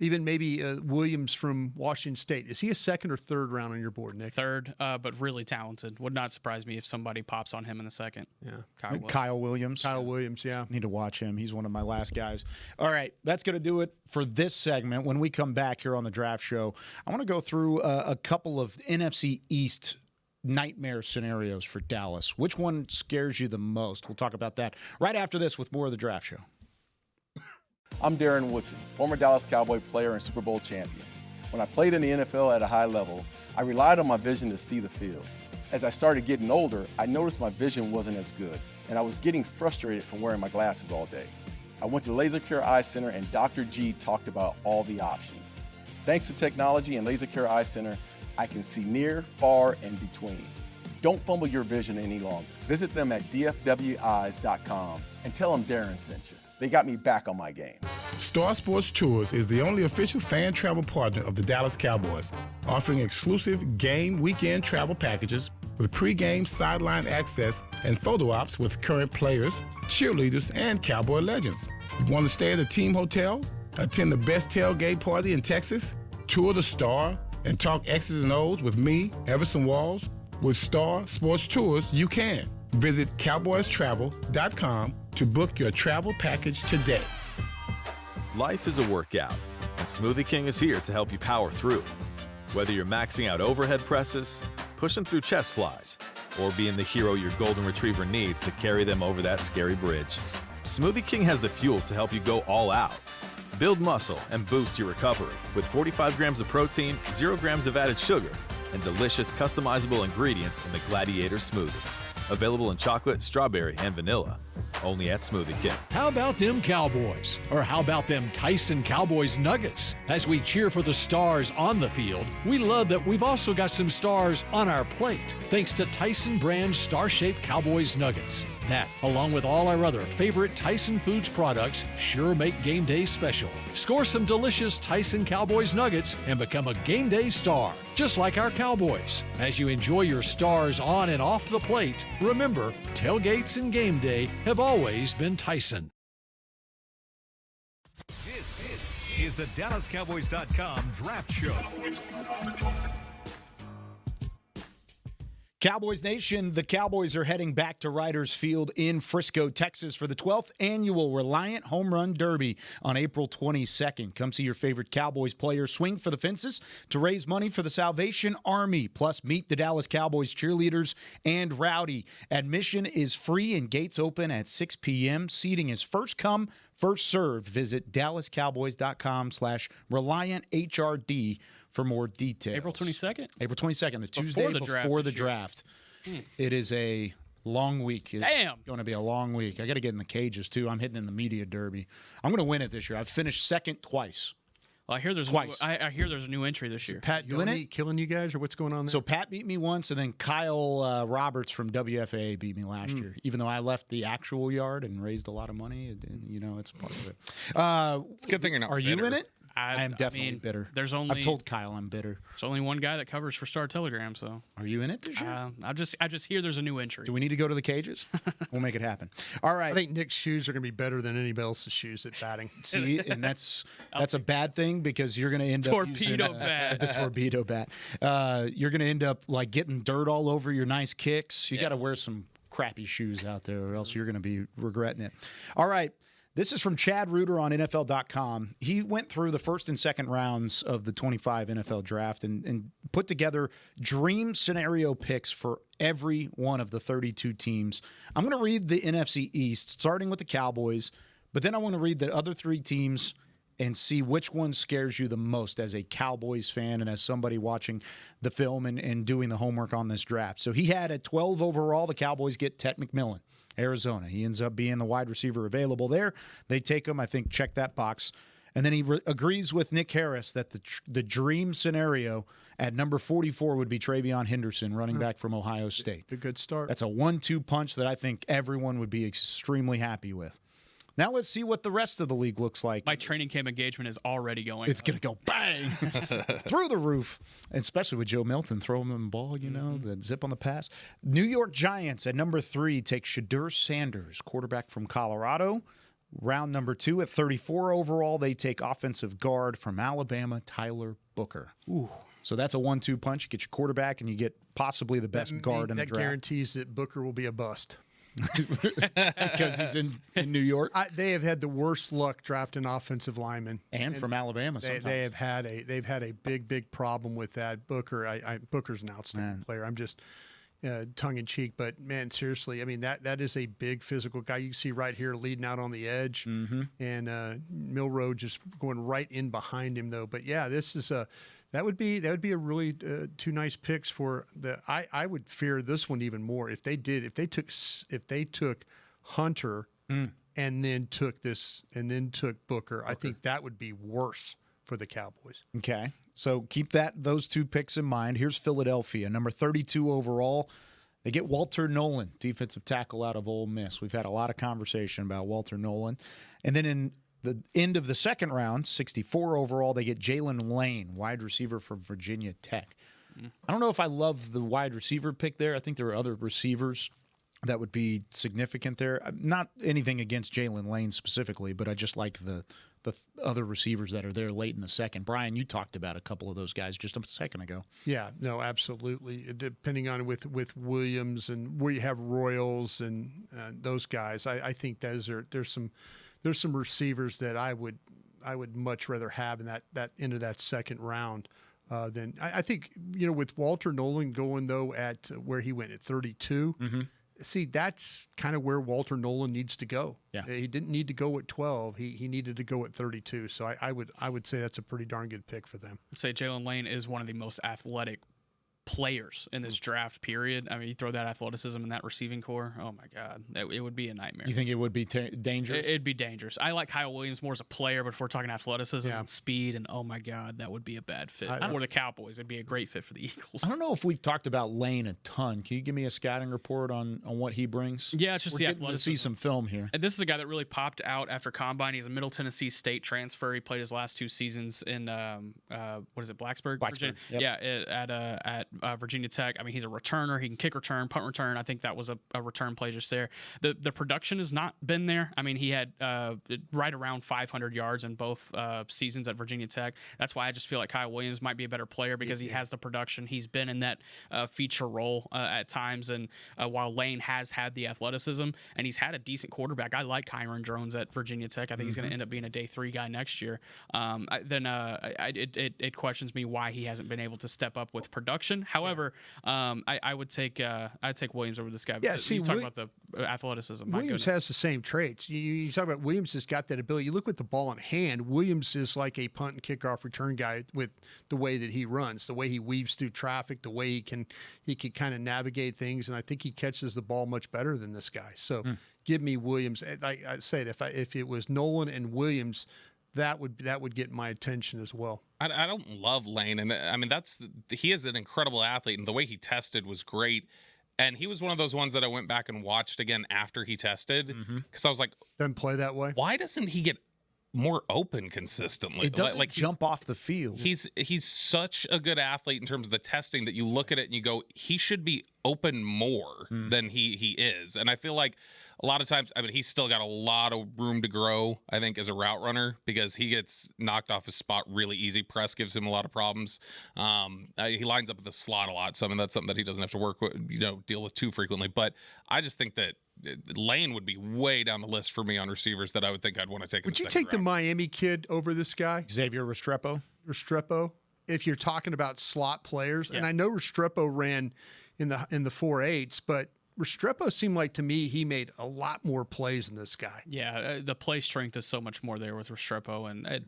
Even maybe Williams from Washington State. Is he a second or third round on your board, Nick? Third, but really talented. Would not surprise me if somebody pops on him in the second. Yeah. Kyle Williams. Kyle Williams, yeah. Need to watch him. He's one of my last guys. All right, that's going to do it for this segment. When we come back here on the Draft Show, I want to go through a couple of NFC East nightmare scenarios for Dallas. Which one scares you the most? We'll talk about that right after this with more of the Draft Show. I'm Darren Woodson, former Dallas Cowboy player and Super Bowl champion. When I played in the NFL at a high level, I relied on my vision to see the field. As I started getting older, I noticed my vision wasn't as good, and I was getting frustrated from wearing my glasses all day. I went to Laser Care Eye Center, and Dr. G talked about all the options. Thanks to technology and Laser Care Eye Center, I can see near, far, and between. Don't fumble your vision any longer. Visit them at dfweyes.com and tell them Darren sent you. They got me back on my game. Star Sports Tours is the only official fan travel partner of the Dallas Cowboys, offering exclusive game weekend travel packages with pre-game sideline access and photo ops with current players, cheerleaders, and Cowboy legends. You want to stay at a team hotel, attend the best tailgate party in Texas, tour the Star, and talk X's and O's with me, Everson Walls? With Star Sports Tours, you can. Visit cowboystravel.com to book your travel package today. Life is a workout, and Smoothie King is here to help you power through. Whether you're maxing out overhead presses, pushing through chest flies, or being the hero your golden retriever needs to carry them over that scary bridge, Smoothie King has the fuel to help you go all out. Build muscle and boost your recovery with 45 grams of protein, 0 grams of added sugar, and delicious customizable ingredients in the Gladiator Smoothie. Available in chocolate, strawberry, and vanilla. Only at Smoothie King. How about them Cowboys? Or how about them Tyson Cowboys Nuggets? As we cheer for the stars on the field, we love that we've also got some stars on our plate, thanks to Tyson brand star-shaped Cowboys Nuggets. That, along with all our other favorite Tyson Foods products, sure make game day special. Score some delicious Tyson Cowboys Nuggets and become a game day star, just like our Cowboys. As you enjoy your stars on and off the plate, remember, tailgates and game day have always been Tyson. This is the DallasCowboys.com Draft Show. Cowboys Nation, the Cowboys are heading back to Riders Field in Frisco, Texas for the 12th annual Reliant Home Run Derby on April 22nd. Come see your favorite Cowboys players swing for the fences to raise money for the Salvation Army. Plus, meet the Dallas Cowboys cheerleaders and Rowdy. Admission is free and gates open at 6 p.m. Seating is first come, first served. Visit DallasCowboys.com/ReliantHRD for more details. April 22nd? April 22nd, the Tuesday before the draft. It is a long week. It's going to be a long week. I got to get in the cages, too. I'm hitting in the media derby. I'm going to win it this year. I've finished second twice. Well, I hear there's I hear there's a new entry this year. Pat Doney killing you guys, or what's going on there? So Pat beat me once, and then Kyle Roberts from WFA beat me last year. Even though I left the actual yard and raised a lot of money, it's part of it. It's a good thing you're not. Are bitter. you in it? I am definitely bitter. I've told Kyle I'm bitter. There's only one guy that covers for Star Telegram, so. Are you in it this year? I just hear there's a new entry. Do we need to go to the cages? We'll make it happen. All right. I think Nick's shoes are going to be better than anybody else's shoes at batting. See, and that's a bad thing because you're going to end up using bat. The torpedo bat. You're going to end up like getting dirt all over your nice kicks. You got to wear some crappy shoes out there, or else you're going to be regretting it. All right. This is from Chad Reuter on NFL.com. He went through the first and second rounds of the 25 NFL draft and put together dream scenario picks for every one of the 32 teams. I'm going to read the NFC East, starting with the Cowboys, but then I want to read the other three teams and see which one scares you the most as a Cowboys fan and as somebody watching the film and doing the homework on this draft. So he had at 12 overall, the Cowboys get Ted McMillan, Arizona. He ends up being the wide receiver available there. They take him, I think, check that box. And then he agrees with Nick Harris that the dream scenario at number 44 would be Travion Henderson, running back from Ohio State. A good start. That's a 1-2 punch that I think everyone would be extremely happy with. Now let's see what the rest of the league looks like. My training camp engagement is already going. It's going to go bang through the roof, especially with Joe Milton throwing them the ball, the zip on the pass. New York Giants at number 3 take Shadur Sanders, quarterback from Colorado. Round number 2 at 34 overall, they take offensive guard from Alabama, Tyler Booker. Ooh. So that's a 1-2 punch. You get your quarterback, and you get possibly the best guard in the draft. That guarantees that Booker will be a bust. Because he's in New York. They have had the worst luck drafting offensive linemen, and from Alabama. They've had a big problem with that. Booker's an outstanding player. I'm just tongue in cheek, but man, seriously, I mean that is a big physical guy. You can see right here leading out on the edge, and Milroe just going right in behind him though. But yeah, this is that would be a really two nice picks for the. I would fear this one even more if they took Hunter and then took Booker. I think that would be worse for the Cowboys. Okay, so keep those two picks in mind. Here's Philadelphia, number 32 overall. They get Walter Nolan, defensive tackle out of Ole Miss. We've had a lot of conversation about Walter Nolan. And then in the end of the second round, 64 overall, they get Jalen Lane, wide receiver from Virginia Tech. I don't know if I love the wide receiver pick there. I think there are other receivers that would be significant there. Not anything against Jalen Lane specifically, but I just like the other receivers that are there late in the second. Brian, you talked about a couple of those guys just a second ago. Yeah, no, absolutely. Depending on with Williams and where you have Royals and those guys, I think there's some receivers that I would much rather have in that end of that second round. Than I think, with Walter Nolan going though at where he went at 32. Mm-hmm. See, that's kind of where Walter Nolan needs to go. Yeah. He didn't need to go at 12. He needed to go at 32. So I would say that's a pretty darn good pick for them. I'd say Jalen Lane is one of the most athletic players in this draft period. I mean, you throw that athleticism in that receiving core, oh my God, it would be a nightmare. You think it would be dangerous? It'd be dangerous. I like Kyle Williams more as a player, but if we're talking athleticism and speed, and oh my God, that would be a bad fit. For the Cowboys, it'd be a great fit for the Eagles. I don't know if we've talked about Lane a ton. Can you give me a scouting report on what he brings? Yeah, it's just we're the getting athleticism. to see some film here. And this is a guy that really popped out after Combine. He's a Middle Tennessee State transfer. He played his last 2 seasons in Blacksburg, Virginia. Yep. Yeah, at Virginia Tech. I mean, he's a returner. He can kick return, punt return. I think that was a return play just there. The production has not been there. I mean, he had right around 500 yards in both seasons at Virginia Tech. That's why I just feel like Kyle Williams might be a better player because he has the production. He's been in that feature role at times, and while Lane has had the athleticism and he's had a decent quarterback, I like Kyron Drones at Virginia Tech. I think he's going to end up being a day 3 guy next year. It questions me why he hasn't been able to step up with production. However, I'd take Williams over this guy. Yeah, see, you talk about the athleticism. Williams has the same traits. You talk about Williams has got that ability. You look with the ball in hand, Williams is like a punt and kickoff return guy with the way that he runs, the way he weaves through traffic, the way he can kind of navigate things, and I think he catches the ball much better than this guy. So give me Williams. I said if it was Nolan and Williams, that would get my attention as well. I don't love Lane, and I mean he is an incredible athlete, and the way he tested was great. And he was one of those ones that I went back and watched again after he tested because I was like, doesn't play that way. Why doesn't he get more open consistently? It doesn't jump off the field. He's such a good athlete in terms of the testing that you look at it and you go, he should be open more than he is. And I feel like a lot of times, I mean, he's still got a lot of room to grow, I think, as a route runner because he gets knocked off his spot really easy. Press gives him a lot of problems. He lines up at the slot a lot. So, I mean, that's something that he doesn't have to work with, deal with too frequently. But I just think that Lane would be way down the list for me on receivers that I would think I'd want to take. Would you take the Miami kid over this guy? Xavier Restrepo? If you're talking about slot players. Yeah. And I know Restrepo ran in the 4.8s, but Restrepo seemed like to me he made a lot more plays than this guy. Yeah, the play strength is so much more there with Restrepo, and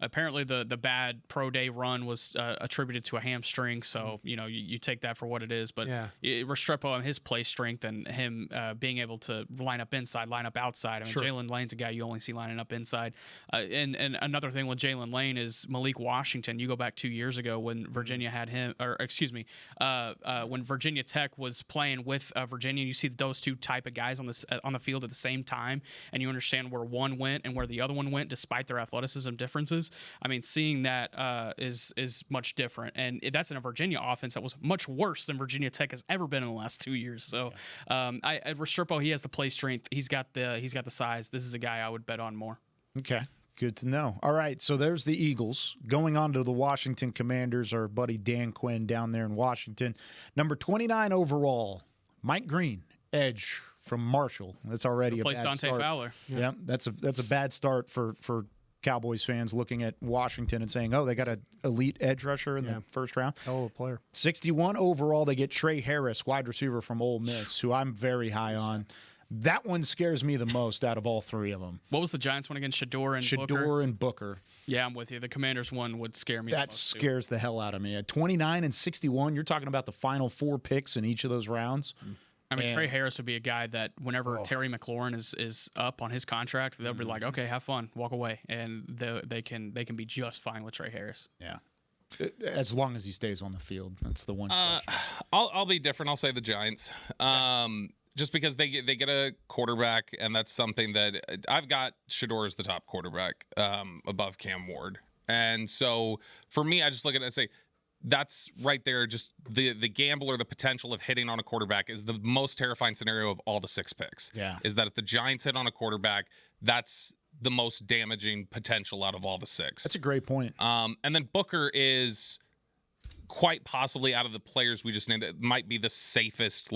apparently the bad pro day run was attributed to a hamstring, so you take that for what it is. But Restrepo and his play strength and him being able to line up inside, line up outside. I mean, Jalen Lane's a guy you only see lining up inside. And another thing with Jalen Lane is Malik Washington. You go back 2 years ago when Virginia had him, when Virginia Tech was playing with Virginia. You see those two type of guys on the field at the same time, and you understand where one went and where the other one went, despite their athleticism differences. I mean, seeing that is much different, and that's in a Virginia offense that was much worse than Virginia Tech has ever been in the last 2 years. So, at Restrepo, he has the play strength. He's got the size. This is a guy I would bet on more. Okay, good to know. All right, so there's the Eagles going on to the Washington Commanders. Our buddy Dan Quinn down there in Washington, number 29 overall, Mike Green, edge from Marshall. That's already a bad Dante start. Fowler. Yeah, that's a bad start for Cowboys fans looking at Washington and saying, oh, they got an elite edge rusher in the first round. Hell of a player. 61 overall, they get Trey Harris, wide receiver from Ole Miss, who I'm very high on. That one scares me the most out of all three of them. What was the Giants one again? Shador and Booker? Yeah, I'm with you. The Commanders one would scare me. That scares the hell out of me. At 29 and 61, you're talking about the final 4 picks in each of those rounds. I mean, Trey Harris would be a guy that whenever Terry McLaurin is up on his contract, they'll be like, okay, have fun, walk away, and they can be just fine with Trey Harris. Yeah. As long as he stays on the field, that's the one question. I'll be different. I'll say the Giants. Just because they get a quarterback, and that's something that I've got Shedeur as the top quarterback above Cam Ward. And so for me, I just look at it and say, that's right there. Just the gamble or the potential of hitting on a quarterback is the most terrifying scenario of all the 6 picks. Yeah. Is that if the Giants hit on a quarterback, that's the most damaging potential out of all the 6. That's a great point. And then Booker is quite possibly out of the players we just named that might be the safest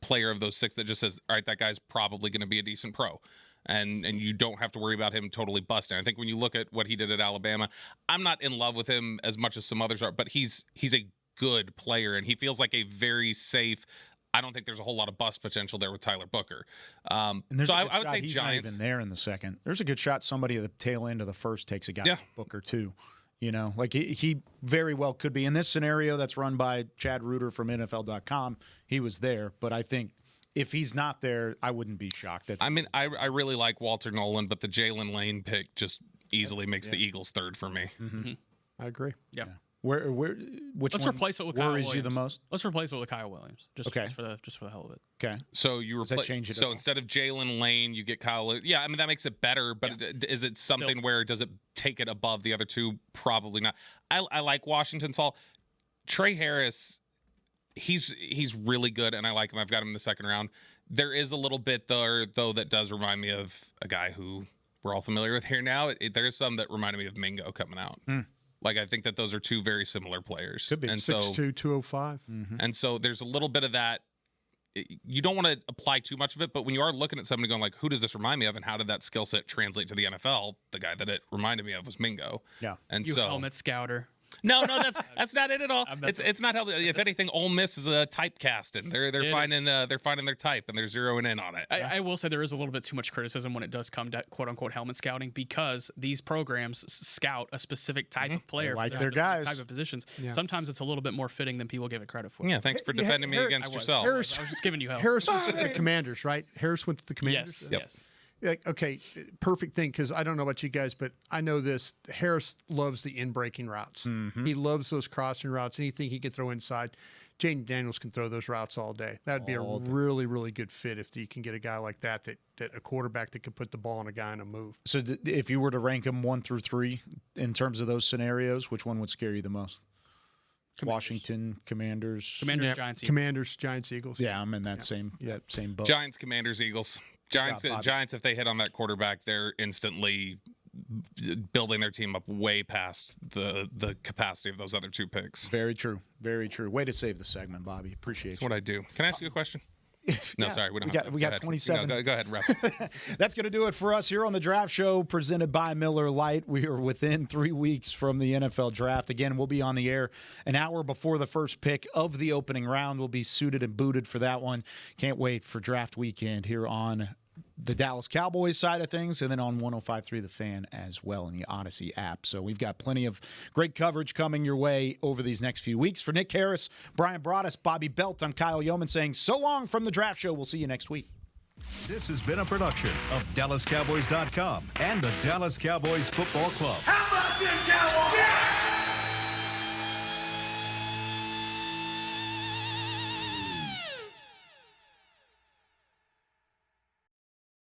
player of those 6 that just says, all right, that guy's probably going to be a decent pro. And you don't have to worry about him totally busting. I think when you look at what he did at Alabama, I'm not in love with him as much as some others are, but he's a good player, and he feels like a very safe. I don't think there's a whole lot of bust potential there with Tyler Booker. And there's so a good I would shot say he's Giants. not even there in the second. There's a good shot somebody at the tail end of the first takes a guy like Booker too. He very well could be in this scenario that's run by Chad Reuter from NFL.com. He was there, but I think if he's not there, I wouldn't be shocked. I really like Walter Nolan, but the Jalen Lane pick just easily makes the Eagles third for me. Mm-hmm. I agree. Yeah. Let's replace it with Kyle worries Williams. you the most? Let's replace it with Kyle Williams. Just for the hell of it. Okay. So you change it so up? Instead of Jalen Lane, you get Kyle. Yeah, I mean that makes it better, but is it something where does it take it above the other 2? Probably not. I like Washington. Saul Trey Harris. He's really good, and I like him. I've got him in the second round. There is a little bit though that does remind me of a guy who we're all familiar with here now. There's some that reminded me of Mingo coming out. I think that those are 2 very similar players. Could be. And 6'2", 205. And so there's a little bit of that. You don't want to apply too much of it, but when you are looking at somebody going who does this remind me of, and how did that skill set translate to the NFL? The guy that it reminded me of was Mingo. Yeah. And you so helmet scouter. No, that's not it at all. It's not helping. If anything, Ole Miss is a typecasting. They're finding their type and they're zeroing in on it. I will say there is a little bit too much criticism when it does come to quote unquote helmet scouting, because these programs scout a specific type of player, like for their guys, type of positions. Yeah. Sometimes it's a little bit more fitting than people give it credit for. Yeah, thanks for defending me against yourself. I was just giving you help. Harris went to the Commanders, right? Harris went to the Commanders. Yes. Yes. Okay, perfect thing, because I don't know about you guys, but I know this. Harris loves the in-breaking routes. Mm-hmm. He loves those crossing routes. Anything he can throw inside. Jaden Daniels can throw those routes all day. That would be a really, really good fit if you can get a guy like that a quarterback that could put the ball on a guy in a move. So if you were to rank them 1 through 3 in terms of those scenarios, which one would scare you the most? Washington, Commanders, Giants, Eagles. Commanders, Giants, Eagles. Yeah, I'm in that same boat. Giants, Commanders, Eagles. Giants, if they hit on that quarterback, they're instantly building their team up way past the capacity of those other 2 picks. Very true. Very true. Way to save the segment, Bobby. Appreciate That's what I do. Can I ask you a question? No, sorry. We got 27. No, go ahead and wrap it. That's going to do it for us here on the Draft Show presented by Miller Lite. We are within 3 weeks from the NFL Draft. Again, we'll be on the air an hour before the first pick of the opening round. We'll be suited and booted for that one. Can't wait for draft weekend here on the Dallas Cowboys side of things, and then on 105.3 The Fan as well in the Odyssey app. So we've got plenty of great coverage coming your way over these next few weeks. For Nick Harris, Brian Broaddus, Bobby Belt, I'm Kyle Yeoman saying so long from the Draft Show. We'll see you next week. This has been a production of DallasCowboys.com and the Dallas Cowboys Football Club. How about this, Cowboys?